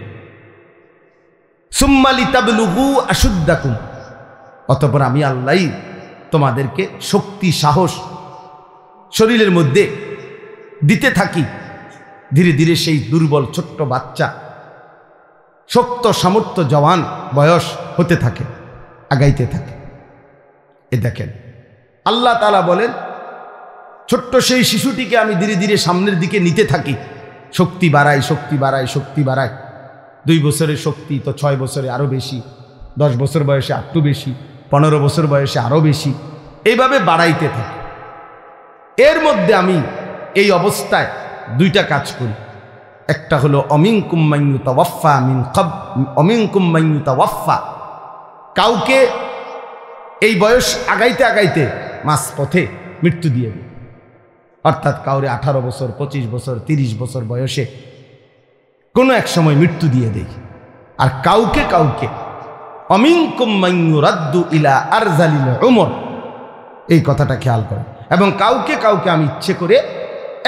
সুম্মা লিতাবলুগু আশুদ্দাকুম, অতঃপর আমি আল্লাহই তোমাদেরকে শক্তি, সাহস শরীরের মধ্যে দিতে থাকি। ধীরে ধীরে সেই দুর্বল ছোট্ট বাচ্চা শক্ত সামর্থ্য জওয়ান বয়স হতে থাকে, আগাইতে থাকে। এ দেখেন আল্লাহ তাআলা বলেন ছোট্ট সেই শিশুটিকে আমি ধীরে ধীরে সামনের দিকে নিতে থাকি, শক্তি বাড়াই, শক্তি বাড়াই, শক্তি বাড়াই। 2 বছরের শক্তি তো 6 বছরে আরও বেশি, 10 বছর বয়সে আরও বেশি, 15 বছর বয়সে আরও বেশি, এইভাবে বাড়াইতে থাকি। এর মধ্যে আমি এই অবস্থায় 2টা কাজ করি। একটা হলো অমিনকুম মান ইউতাওয়াফা মিন ক্বাবল, অমিনকুম মান ইউতাওয়াফা, কাউকে এই বয়স আগাইতে আগাইতে মাঝপথে মৃত্যু দিয়ে দিই। অর্থাৎ কাউরে 18 বছর, 25 বছর, 30 বছর বয়সে কোনো এক সময় মৃত্যু দিয়ে দেই। আর কাউকে কাউকে অমিনকুম মান ইউরাদ্দু ইলা আরজালিল উমর, এই কথাটা খেয়াল করেন। এবং কাউকে কাউকে আমি ইচ্ছে করে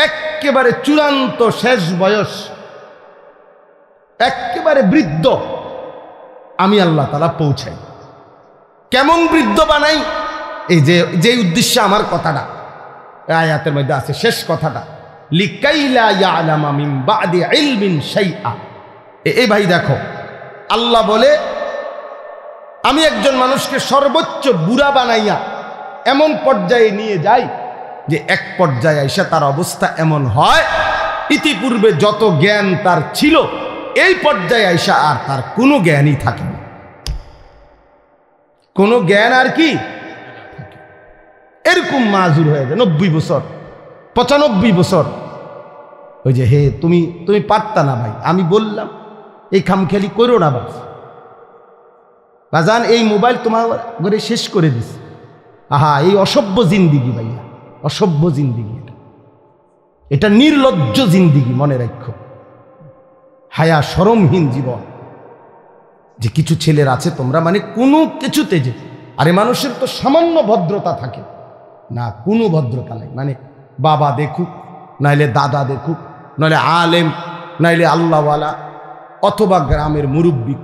একেবারে চূড়ান্ত শেষ বয়স, একেবারে বৃদ্ধ আমি আল্লাহ তাআলা পৌঁছাই। কেমন বৃদ্ধ বানাই? এই যে উদ্দেশ্যে আমার কথাটা আয়াতের মধ্যে আছে, শেষ কথাটা, লিকাইলা ইয়ালামা মিন বাদি ইলমিন শাইআ। এই ভাই দেখো, আল্লাহ বলে আমি একজন মানুষকে সর্বোচ্চ বুড়া বানাইয়া এমন পর্যায়ে নিয়ে যাই যে এক পর্যায়ে এসে তার অবস্থা এমন হয়, ইতিপূর্বে যত জ্ঞান তার ছিল এই পর্যায়ে আইসা আর তার কোনো জ্ঞানই থাকে না। কোনো জ্ঞান আর কি এরকম মাজুর হয়ে যায় 90 বছর 95 বছর। ওই যে হে তুমি পারতা না ভাই, আমি বললাম এই খামখেয়ালি করো না বাজান, এই মোবাইল তোমার ঘরে শেষ করে দিস। আহা, এই অসভ্য জিন্দিগি ভাইয়া, অসভ্য জিন্দিগি, এটা নির্লজ্জ জিন্দিগি। মনে রাখো, হায়া শরমহীন জীবন। যে কিছু ছেলের আছে তোমরা মানে কোনো কিছুতে যে, আরে মানুষের তো সামান্য ভদ্রতা থাকে না, কোনো ভদ্রতা নাই। মানে বাবা দেখুক, নাইলে দাদা দেখুক, নাইলে আলেম, নাইলে আল্লাহওয়ালা, অথবা গ্রামের মুরব্বী,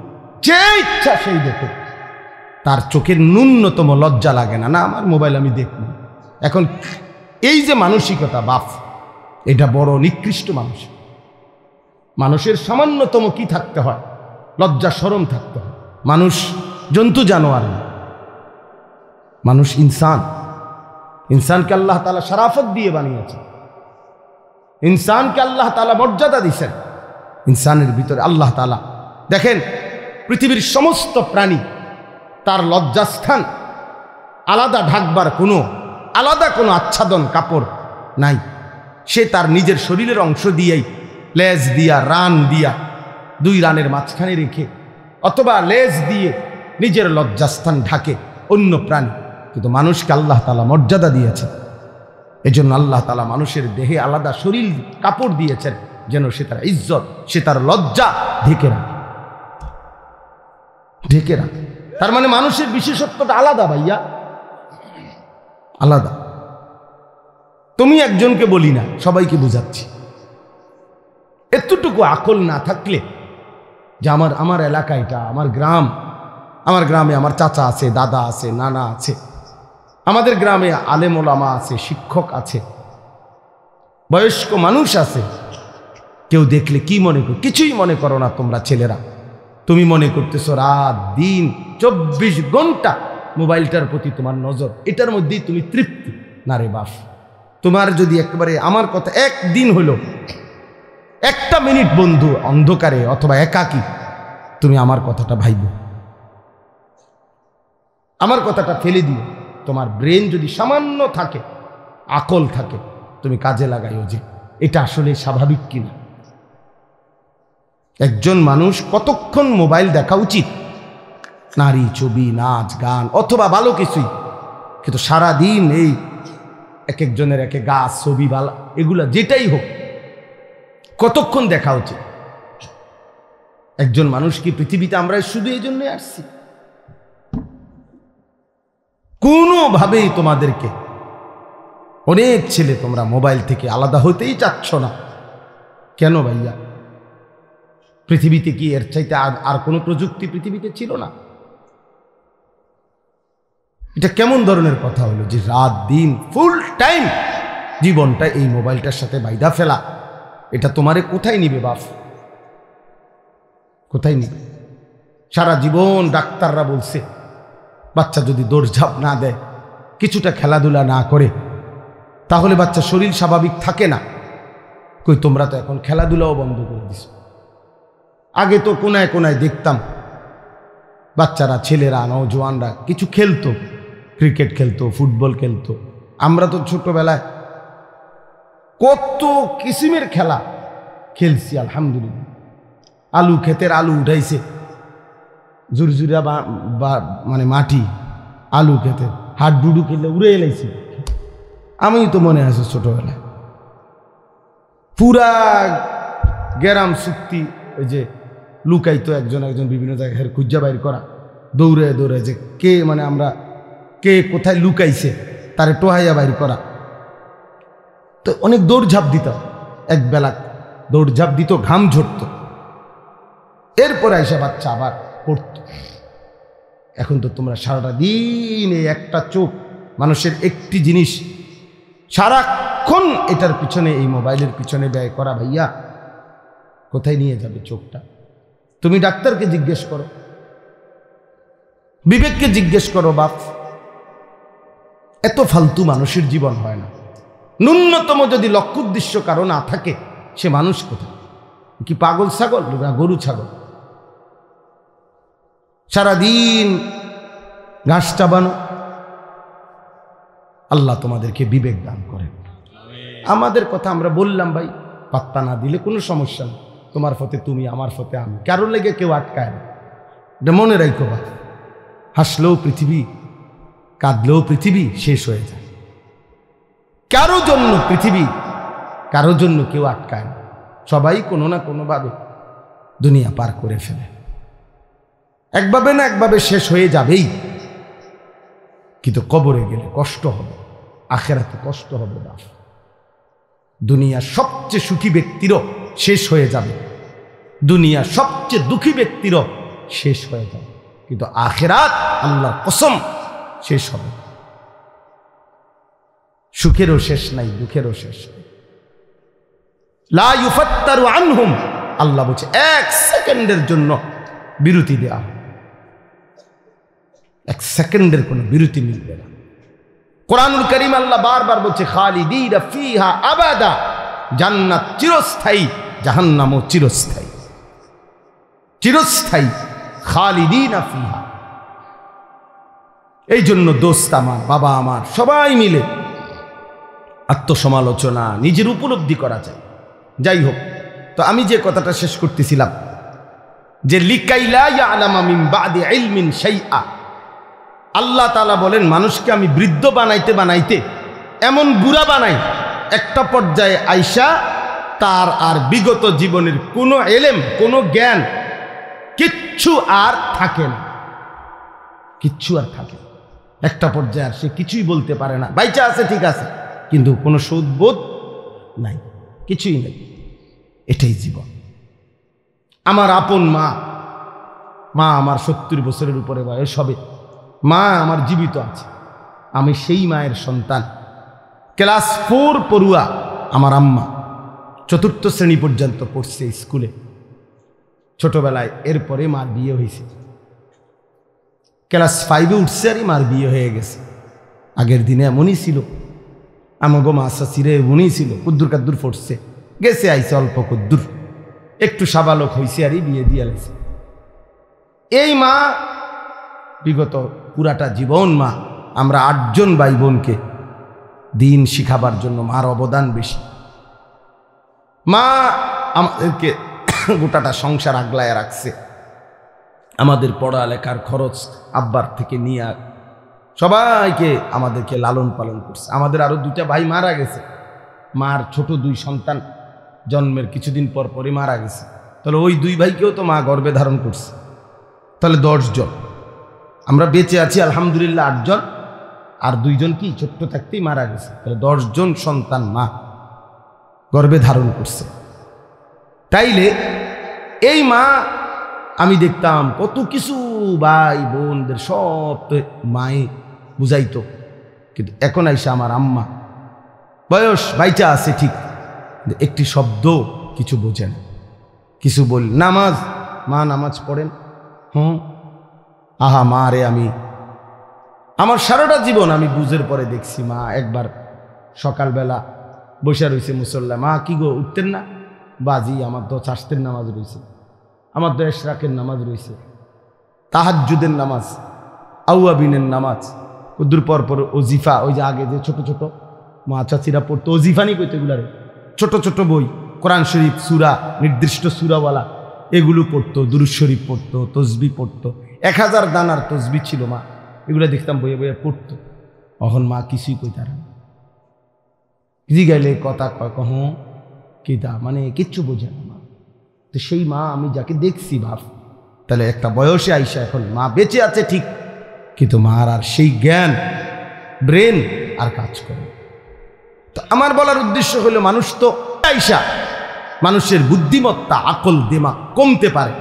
যে ইচ্ছা সেই দেখুক, তার চোখের ন্যূনতম লজ্জা লাগে না, না আমার মোবাইল আমি দেখব। এখন এই যে মানসিকতা বাপ, এটা বড় নিকৃষ্ট মানুষ। মানুষের সামান্যতম কি থাকতে হয়? লজ্জা শরম থাকতে হয়। মানুষ জন্তু জানোয়ার না, মানুষ ইনসান। ইনসানকে আল্লাহ তাআলা শরাফত দিয়ে বানিয়েছেন, ইনসানকে আল্লাহ তাআলা মর্যাদা দিয়েছেন। ইনসানের ভিতরে আল্লাহ তাআলা দেখেন, পৃথিবীর সমস্ত প্রাণী তার লজ্জাস্থান আলাদা ঢাকবার আলাদা কোনো আচ্ছাদন কাপড় নাই। সে তার নিজের শরীরের অংশ দিয়েই, লেজ দিয়া, রান দিয়া, 2 রানের মাঝখানে রেখে, অথবা লেজ দিয়ে নিজের লজ্জাস্থান ঢাকে অন্য প্রাণী। কিন্তু মানুষকে আল্লাহ তাআলা মর্যাদা দিয়েছেন। এজন্য আল্লাহ তাআলা মানুষের দেহে আলাদা শরীর কাপড় দিয়েছেন, যেন সে তার ইজ্জত, সে তার লজ্জা ঢেকে রাখে। তার মানে মানুষের বিশেষত্বটা আলাদা ভাইয়া, আলাদা। তুমি একজনকে বলি না, সবাইকে বুঝাচ্ছি। এতটুকু আকল না থাকলে যে আমার এলাকা এটা, আমার গ্রাম, আমার গ্রামে আমার চাচা আছে, দাদা আছে, নানা আছে, আমাদের গ্রামে আলেম ওলামা আছে, শিক্ষক আছে, বয়স্ক মানুষ আছে, কেউ দেখলে কি মনে করো? কিছুই মনে করো না তোমরা ছেলেরা। তুমি মনে করতেছো রাত দিন 24 ঘন্টা মোবাইলটার প্রতি তোমার নজর, এটার মধ্যেই তুমি তৃপ্তি। না রে বাপ, তোমার যদি একেবারে আমার কথা একদিন হলো, 1 মিনিট বন্ধু অন্ধকারে অথবা একাকী, তুমি আমার কথাটা ভাইবো, আমার কথাটা ফেলে দিও। তোমার ব্রেন যদি সামান্য থাকে, আকল থাকে, তুমি কাজে লাগাইও যে এটা আসলে স্বাভাবিক কিনা। একজন মানুষ কতক্ষণ মোবাইল দেখা উচিত? নারী, ছবি, নাচ, গান অথবা ভালো কিছুই, কিন্তু সারাদিন এই এক একজনের এক গাছ, ছবি, বালা, এগুলা যেটাই হোক, কতক্ষণ দেখা উচিত? একজন মানুষ কি পৃথিবীতে আমরা শুধু এই জন্যই আসছি? কোনোভাবেই তোমাদেরকে, অনেক ছেলে তোমরা মোবাইল থেকে আলাদা হতেই চাচ্ছ না। কেন ভাইয়া? পৃথিবীতে কি এর চাইতে আর কোনো প্রযুক্তি পৃথিবীতে ছিল না? এটা কেমন ধরনের কথা হলো যে রাত দিন ফুল টাইম জীবনটা এই মোবাইলটার সাথে বাইধা ফেলা? এটা তোমারে কোথায় নিবে বাপ? কোথায় নিবে? সারা জীবন ডাক্তাররা বলছে বাচ্চা যদি দৌড়ঝাঁপ না দেয়, কিছুটা খেলাধুলা না করে, তাহলে বাচ্চা শরীর স্বাভাবিক থাকে না। কই তোমরা তো এখন খেলাধুলাও বন্ধ করে দিছ। আগে তো কোনায় কোনায় দেখতাম বাচ্চারা, ছেলেরা, নওজোয়ানরা কিছু খেলতো, ক্রিকেট খেলতো, ফুটবল খেলতো। আমরা তো ছোটবেলায় কত কিসিমের খেলা খেলছি আলহামদুলিল্লাহ। আলু ক্ষেতের আলু উঠাইছে, জুরজুরা মানে মাটি, আলু ক্ষেতের হাড্ডুডু খেলে উড়ে এলাইছি। আমি তো মনে আছে ছোটবেলায় পুরা গ্রাম চুক্তি, ওই যে লুকাইতো একজন বিভিন্ন জায়গায় খুঁজা বাইর করা, দৌড়ে দৌড়ে যে কে, মানে আমরা কে কোথায় লুকাইছে তারে টোহাইয়া বাইর করা। তো অনেক দৌড়ঝাঁপ দিত, এক বেলা দৌড়ঝাঁপ দিত, ঘাম ঝরত, এরপরে আইসা বাচ্চা আবার পড়ত। এখন তো তোমরা সারাটা দিন এই একটা চোখ, মানুষের একটি জিনিস সারাক্ষণ এটার পিছনে, এই মোবাইলের পিছনে ব্যয় করা, ভাইয়া কোথায় নিয়ে যাবে চোখটা? তুমি ডাক্তারকে জিজ্ঞেস করো, বিবেককে জিজ্ঞেস করো বাপ। এত ফালতু মানুষের জীবন হয় না। ন্যূনতম যদি লক্ষ্য উদ্দেশ্য কারো না থাকে, সে মানুষ কোথায়? কি পাগল ছাগল না গরু ছাগল? সারাদিন ঘাস চাবানো। আল্লাহ তোমাদেরকে বিবেক দান করেন। আমাদের কথা আমরা বললাম ভাই, পাত্তা না দিলে কোনো সমস্যা নেই। তোমার ফতে তুমি, আমার ফতে আমি, কারোর লেগে কেউ আটকায় না। এটা মনে রাখো বা, হাসলেও পৃথিবী, কাঁদলেও পৃথিবী শেষ হয়ে যায়। কারো জন্য পৃথিবী, কারো জন্য কেউ আটকায় না। সবাই কোনো না কোনোভাবে দুনিয়া পার করে ফেলে, একভাবে না একভাবে শেষ হয়ে যাবেই। কিন্তু কবরে গেলে কষ্ট হবে, আখেরাতে কষ্ট হবে না। দুনিয়ার সবচেয়ে সুখী ব্যক্তিরও শেষ হয়ে যাবে, দুনিয়ার সবচেয়ে দুঃখী ব্যক্তিরও শেষ হয়ে যাবে, কিন্তু আখেরাত আল্লাহর কসম শেষ হবে। সুখেরও শেষ নাই, দুঃখেরও শেষ নাই। লা ইউফাত্তারু আনহুম, আল্লাহ বলছে এক সেকেন্ডের জন্য বিরতি দেয়া, এক সেকেন্ডের কোনো বিরতি মিলবে না। কোরআনুল কারীম আল্লাহ বারবার বলছে খালিদিনা ফিহা আবাদা, জান্নাত চিরস্থায়ী, জাহান্নামও চিরস্থায়ী। চিরস্থায়ী, খালিদিনা ফিহা। এই জন্য দোস্ত আমার, বাবা আমার, সবাই মিলে আত্মসমালোচনা, নিজের উপলব্ধি করা যায়। যাই হোক, তো আমি যে কথাটা শেষ করতেছিলাম, যে লিকাইলা ইয়ালামা মিন বাদি ইলমিন শাইআ, আল্লাহ তাআলা বলেন মানুষকে আমি বৃদ্ধ বানাইতে বানাইতে এমন বুড়া বানাই, একটা পর্যায়ে আইসা তার আর বিগত জীবনের কোনো এলেম, কোনো জ্ঞান কিচ্ছু আর থাকে না, কিচ্ছু আর থাকে না। একটা পর্যায়ে আর সে কিছুই বলতে পারে না। বাইচা আছে ঠিক আছে, কিন্তু কোনো সৌধবোধ নাই, কিছুই নেই। এটাই জীবন। আমার আপন মা, মা আমার 70 বছরের উপরে বয়স হবে, মা আমার জীবিত আছে, আমি সেই মায়ের সন্তান। ক্লাস 4 পড়ুয়া আমার আম্মা, 4র্থ শ্রেণী পর্যন্ত পড়ছে স্কুলে ছোটবেলায়। এরপরে মার বিয়ে হয়েছে, ক্লাস 5-এ উঠছে আর মার বিয়ে হয়ে গেছে। আগের দিনে এমনই ছিল, আমাগো মা চাচিরে এমনই ছিল, কুদ্দুর কাদ্দুর পড়ছে, গেছে আইছে অল্প কুদ্দুর, একটু সাবালক হয়েছে আর বিয়ে দিয়ে আলাইছে। এই মা বিগত পুরাটা জীবন, মা আমরা 8 জন ভাই বোনকে দিন শিখাবার জন্য মার অবদান বেশি। মা আমাদেরকে গোটাটা সংসার আগলায় রাখছে, আমাদের পড়ালেখার খরচ আব্বার থেকে নিয়ে সবাইকে আমাদেরকে লালন পালন করছে। আমাদের আরো 2টা ভাই মারা গেছে, মার ছোট 2 সন্তান জন্মের কিছুদিন পর পরই মারা গেছে। তাহলে ওই 2 ভাইকেও তো মা গর্ভে ধারণ করছে, তাহলে 10 জন। আমরা বেঁচে আছি আলহামদুলিল্লাহ 8 জন, আর 2 জন কি ছোট্ট থাকতেই মারা গেছে। তাহলে 10 জন সন্তান মা গর্ভে ধারণ করছে। তাইলে এই মা, আমি দেখতাম কত কিছু ভাই বোনদের সব মায়ে বুঝাইতো, কিন্তু এখন আইসা আমার আম্মা বয়স বাইচা আছে ঠিক, একটি শব্দ কিছু বোঝেন, কিছু বল। নামাজ, মা নামাজ পড়েন, আহা মা রে, আমি আমার সারাটা জীবন আমি বুঝের পরে দেখছি মা একবার সকালবেলা বসে রয়েছে মুসল্লা, মা কি গো উঠতেন না? বাজি আমার তো চাষতের নামাজ রয়েছে, আমার তো এশরাকের নামাজ রয়েছে, তাহাজ্জুদের নামাজ, আউয়াবিনের নামাজ, কদ্দুর পর পর ওজিফা, ওই যে আগে যে ছোট ছোট মা চাচিরা পড়তো, ওজিফানি কইতো এগুলারে, ছোট ছোট বই, কোরআন শরীফ সূরা, নির্দিষ্ট সূরাওয়ালা, এগুলো পড়তো, দুরূদ শরীফ পড়তো, তসবিহ পড়তো, 1000 দানার তসবিহ ছিল মা, এগুলো দেখতাম বইয়ে বইয়ে পড়তো। এখন মা কিছুই কইতার না, জি গেলে কথা কয় কহ কিতা, মানে কিচ্ছু বোঝে না মা। তো সেই মা আমি যাকে দেখছি ভাব, তাহলে একটা বয়সে আইসা এখন মা বেঁচে আছে ঠিক, কিন্তু মার আর সেই জ্ঞান, ব্রেন আর কাজ করে। তো আমার বলার উদ্দেশ্য হলো, মানুষ তো আইসা মানুষের বুদ্ধিমত্তা আকল দিমাগ কমতে পারে,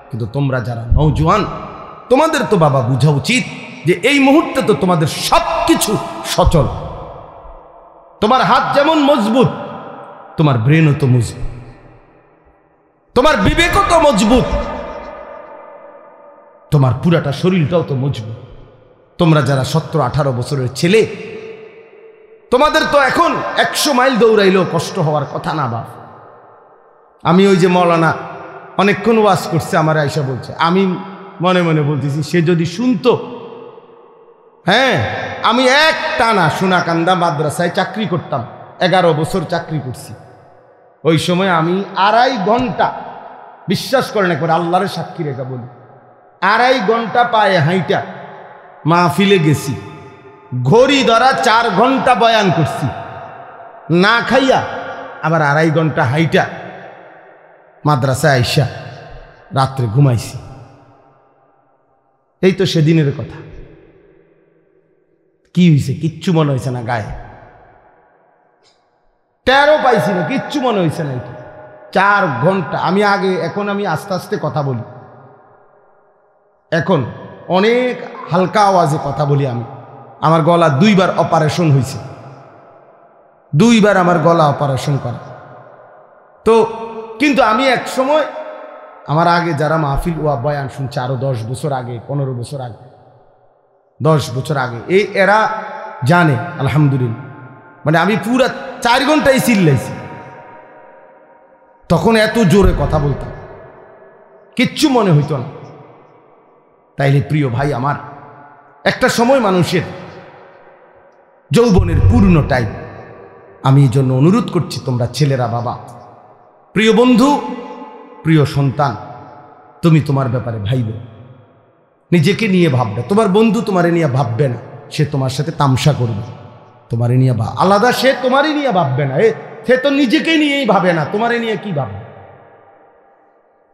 কিন্তু তোমরা যারা নওজোয়ান তোমাদের তো বাবা বোঝা উচিত যে এই মুহূর্তে তো তোমাদের সব কিছু সচল। তোমার হাত যেমন মজবুত, তোমার ব্রেনও তো মজবুত, তোমার বিবেকও তো মজবুত, তোমার পুরাটা শরীরটাও তো মজবুত। তোমরা যারা 17-18 বছরের ছেলে, তোমাদের তো এখন 100 মাইল দৌড়াইলেও কষ্ট হওয়ার কথা না বাপ। আমি ওই যে মৌলানা অনেকক্ষণ ওয়াজ করছে, আমার আয়সা বলছে, আমি মনে মনে বলতেছি সে যদি শুনতো। হ্যাঁ, আমি এক টানা সোনাকান্দা মাদ্রাসায় চাকরি করতাম, 11 বছর চাকরি করছি। ওই সময় আমি 2.5 ঘন্টা, বিশ্বাস করেন একবার আল্লাহর সাক্ষী রেখা বলি, 2.5 ঘন্টা পায়ে হাইটা মাহফিলে গেছি, ঘড়ি ধরা 4 ঘন্টা বয়ান করছি, না খাইয়া আবার 2.5 ঘন্টা হাইটা মাদ্রাসায় আইসা রাত্রে ঘুমাইছি। এই তো সেদিনের কথা। কি হয়েছে? কিচ্ছু মনে হয়েছে না, গায়ে টেরও পাইছি না, কিচ্ছু মনে হয়েছে না। এটা 4 ঘন্টা আমি আগে, এখন আমি আস্তে আস্তে কথা বলি, এখন অনেক হালকা আওয়াজে কথা বলি। আমি আমার গলা 2 বার অপারেশন হয়েছে, 2 বার আমার গলা অপারেশন করা। তো কিন্তু আমি এক সময়, আমার আগে যারা মাহফিল ওয়া বয়ান শুনছে আরো 10 বছর আগে, 15 বছর আগে, 10 বছর আগে, এরা জানে আলহামদুলিল্লাহ। মানে আমি পুরা 4 ঘন্টাই চিল্লাইছি, তখন এত জোরে কথা বলতাম, কিচ্ছু মনে হইতো না। তাইলে প্রিয় ভাই আমার, একটা সময় মানুষের যৌবনের পূর্ণ টাইম। আমি এই জন্য অনুরোধ করছি, তোমরা ছেলেরা, বাবা, প্রিয় বন্ধু, প্রিয় সন্তান, তুমি তোমার ব্যাপারে ভাইবে, নিজেকে নিয়ে ভাববে। তোমার বন্ধু তোমারে নিয়ে ভাববে না, সে তোমার সাথে তামসা করবে। তোমারে নিয়ে আলাদা, সে তোমারই নিয়ে ভাববে না, সে তো নিজেকে নিয়েই ভাবে না, তোমারে নিয়ে কি ভাববে?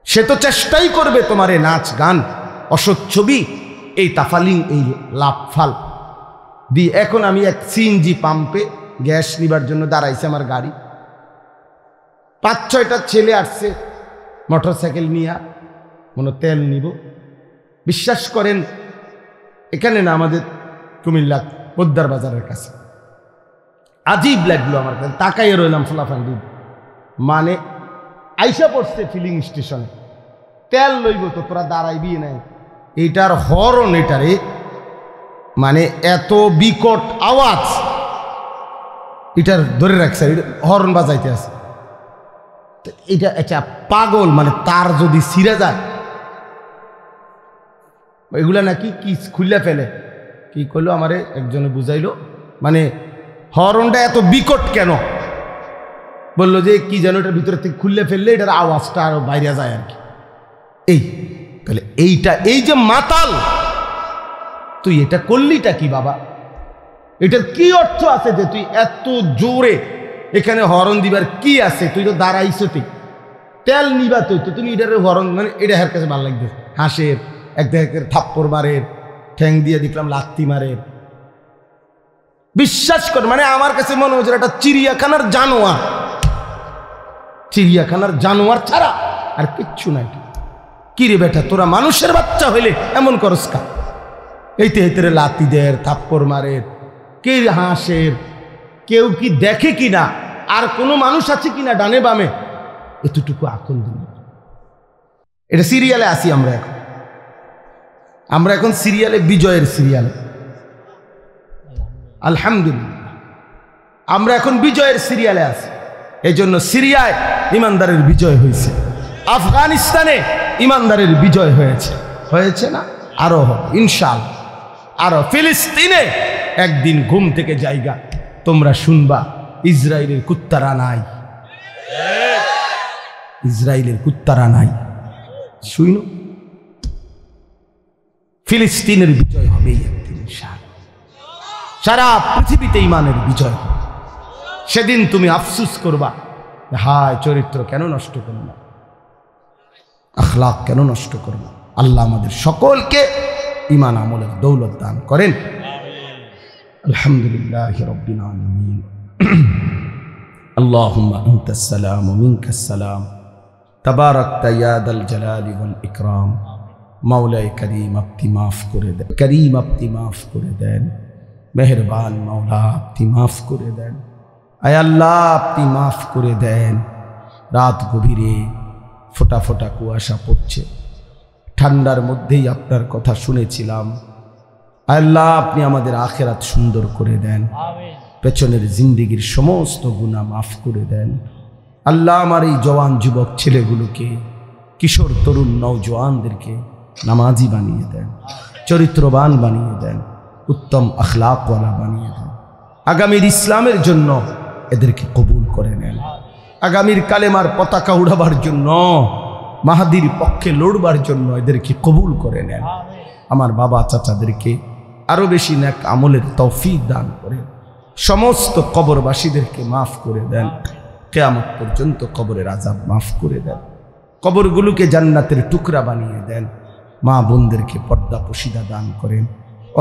সে তো চেষ্টাই করবে তোমারে নাচ গান, অসৎ ছবি, এই তাফালিং, এই লাফাল দিয়ে। এখন আমি এক সিএনজি পাম্পে গ্যাস নিবার জন্য দাঁড়াইছে আমার গাড়ি, 5-6টা ছেলে আসছে মোটরসাইকেল নিয়ে, মনে তেল নিব। বিশ্বাস করেন, এখানে না, আমাদের কুমিল্লা পোদ্দার বাজারের কাছে। আজীব লাগলো আমার কাছে, তাকাইয়ে রইলাম ফলাফান্ডি। মানে আইসা পড়ছে ফিলিং স্টেশনে, তেল লইব তো তোরা দাঁড়াইবি না। এইটার হর্ন, এটারে মানে এত বিকট আওয়াজ, এটার ধরে রাখছে, হর্ন বাজাইতে আছে। এটা একটা পাগল, মানে তার যদি ছিঁড়ে যায়, এগুলা নাকি কি খুললে ফেলে। কি করলো আমারে একজনে বুঝাইলো, মানে হর্নটা এত বিকট কেন, বললো যে কি যেন এটার ভিতরে থেকে খুললে ফেললে এটার আওয়াজটা আরো বাইরে যায় আর কি। এই তাহলে এইটা, এই যে মাতাল, তুই এটা করলিটা কি বাবা? এটার কি অর্থ আছে যে তুই এত জোরে এখানে হরন দিবার কি আছে? তুই তো দাঁড়াইছো, তুই তেল নিবা, তুই তো তুমি এটার হরন, মানে এটা হের কাছে ভালো লাগবে। হাসের এক দেখের থাপ্পড় মারের, ঠ্যাং দিয়ে দেখলাম লাত্তি মারের। বিশ্বাস কর, মানে আমার কাছে মনে হচ্ছে একটা চিড়িয়াখানার জানোয়ার, চিড়িয়াখানার জানোয়ার ছাড়া আর কিচ্ছু নাই। কি রে বেটা, তোরা মানুষের বাচ্চা হইলে এমন করস কা? এইতে এইতে লাতিদের থাপ্পড় মারের, কে হাসের, কেউ কি দেখে কিনা, আর কোনো মানুষ আছে কিনা ডানে বামে, এতটুকু আকল দিন। এটা সিরিয়ালে আসি আমরা এখন, আমরা এখন সিরিয়ালে, বিজয়ের সিরিয়ালে, আলহামদুলিল্লাহ আমরা এখন বিজয়ের সিরিয়ালে আছি। এই জন্য সিরিয়ায় ইমানদারের বিজয় হয়েছে, আফগানিস্তানে ইমানদারের বিজয় হয়েছে, হয়েছে না? আরো হবে ইনশাআল্লাহ। আরো ফিলিস্তিনে একদিন ঘুম থেকে জায়গা তোমরা শুনবা, ইসরায়েলের কুত্তারা নাই, ইসরায়েলের কুত্তারা নাই, শুইনো ফিলিস্তিনের বিজয় হবে একদিন ইনশাআল্লাহ। সারা পৃথিবীতে ইমানের বিজয় হবে। সেদিন তুমি আফসুস করবা, হায় চরিত্র কেন নষ্ট করলাম, আখলাক কেন নষ্ট করলাম। আল্লাহ আমাদের সকলকে ইমান আমলের দৌলত দান করেন। আলহামদুলিল্লাহি রাব্বিল আলামিন। আল্লাহুম্মা আনতাস সালাম ওয়া মিনকাস সালাম, তাবারাকতা ইয়া দাল জালালি ওয়াল ইকরাম। মাওলায়ে করিম আপনি মাফ করে দেন, করিম আপনি মাফ করে দেন, মেহেরবান মাওলা আপনি মাফ করে দেন। আয় আল্লাহ আপনি মাফ করে দেন। রাত গভীরে ফোঁটা ফোঁটা কুয়াশা পড়ছে, ঠান্ডার মধ্যেই আপনার কথা শুনেছিলাম। আল্লাহ আপনি আমাদের আখিরাত সুন্দর করে দেন, পেছনের জিন্দেগির সমস্ত গুনাহ মাফ করে দেন। আল্লাহ আমার এই জওয়ান যুবক ছেলেগুলোকে, কিশোর তরুণ নওজওয়ানদেরকে নামাজি বানিয়ে দেন, চরিত্রবান বানিয়ে দেন, উত্তম আখলাকওয়ালা বানিয়ে দেন। আগামীর ইসলামের জন্য এদেরকে কবুল করে নেন। আগামীর কালেমার পতাকা উড়াবার জন্য, মাহাদির পক্ষে লড়বার জন্য এদেরকে কবুল করে নেন। আমার বাবা চাচাদেরকে আরো বেশি নেক আমলের তৌফিক দান করেন। সমস্ত কবরবাসীদেরকে মাফ করে দেন। কিয়ামত পর্যন্ত কবরের আযাব মাফ করে দেন। কবরগুলোকে জান্নাতের টুকরা বানিয়ে দেন। মা বোনদেরকে পর্দা পশিদা দান করেন।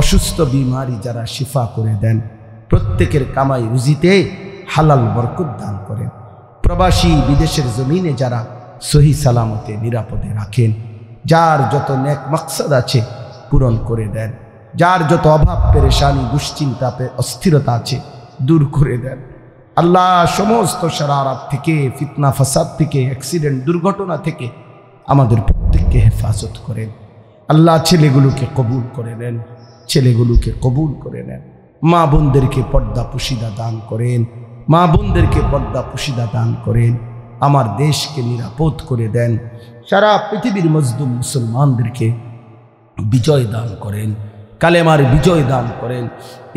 অসুস্থ বিমারি যারা শিফা করে দেন। প্রত্যেকের কামাই রুজিতে হালাল বরকত দান করেন। প্রবাসী বিদেশের জমিনে যারা সহি সালামতে নিরাপদে রাখেন, যার যত নেক মাকসাদ আছে পূরণ করে দেন। যার যত অভাব পেরেশানি দুশ্চিন্তা অস্থিরতা আছে দূর করে দেন। আল্লাহ সমস্ত শারারাত থেকে, ফিতনা ফাসাদ থেকে, অ্যাক্সিডেন্ট দুর্ঘটনা থেকে আমাদের প্রত্যেককে হেফাজত করেন। আল্লাহ ছেলেগুলোকে কবুল করে নেন, ছেলেগুলোকে কবুল করে নেন। মা বোনদেরকে পর্দা পুশিদা দান করেন, মা বোনদেরকে পর্দা পুশিদা দান করেন। আমার দেশকে নিরাপদ করে দেন। সারা পৃথিবীর মজলুম মুসলমানদেরকে বিজয় দান করেন, কালেমার বিজয় দান করেন,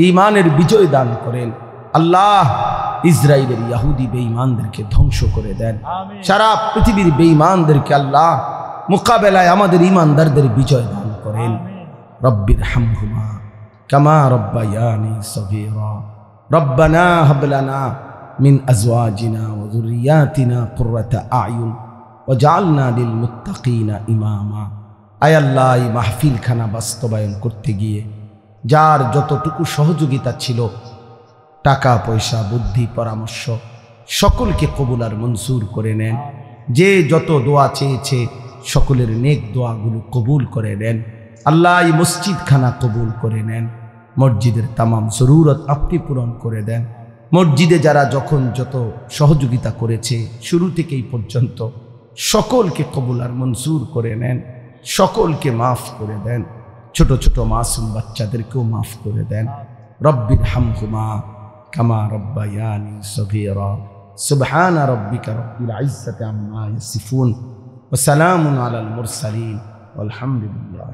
ঈমানের বিজয় দান করেন। আল্লাহ ইসরায়েলের ইহুদি বেঈমানদেরকে ধ্বংস করে দেন। সারা পৃথিবীর বেঈমানদেরকে আল্লাহ মোকাবেলায় আমাদের ঈমানদারদের বিজয় দান করেন। রব্বির হামহুমা কামা রব্বায়ানি সগীরা। রব্বানা হাব লানা মিন আজওয়াজিনা ওয়া যুররিয়াতিনা কুররাতা আয়ুন ওয়াজআলনা লিল মুত্তাকিনা ইমামা। আয় আল্লাহ, এই মাহফিলখানা বাস্তবায়ন করতে গিয়ে যার যতটুকু সহযোগিতা ছিল, টাকা পয়সা বুদ্ধি পরামর্শ, সকলকে কবুল আর মঞ্জুর করে নেন। যে যত দোয়া চেয়েছে সকলের নেক দোয়াগুলো কবুল করে নেন। আল্লাহ এই মসজিদখানা কবুল করে নেন। মসজিদের তামাম জরুরত আপনি পূরণ করে দেন। মসজিদে যারা যখন যত সহযোগিতা করেছে শুরু থেকেই পর্যন্ত সকলকে কবুল আর মঞ্জুর করে নেন। সকলকে মাফ করে দেন। ছোট ছোট মাসুম বাচ্চাদেরকেও মাফ করে দেন। রব্বির হামহুমা কামা রব্বায়ানি সগীরা। সুবহানা রাব্বিকা রব্বিল ইজ্জাতি আম্মা ইয়াসিফুন ওয়া সালামুন আলাল মুরসালিন ওয়ালহামদুলিল্লাহ।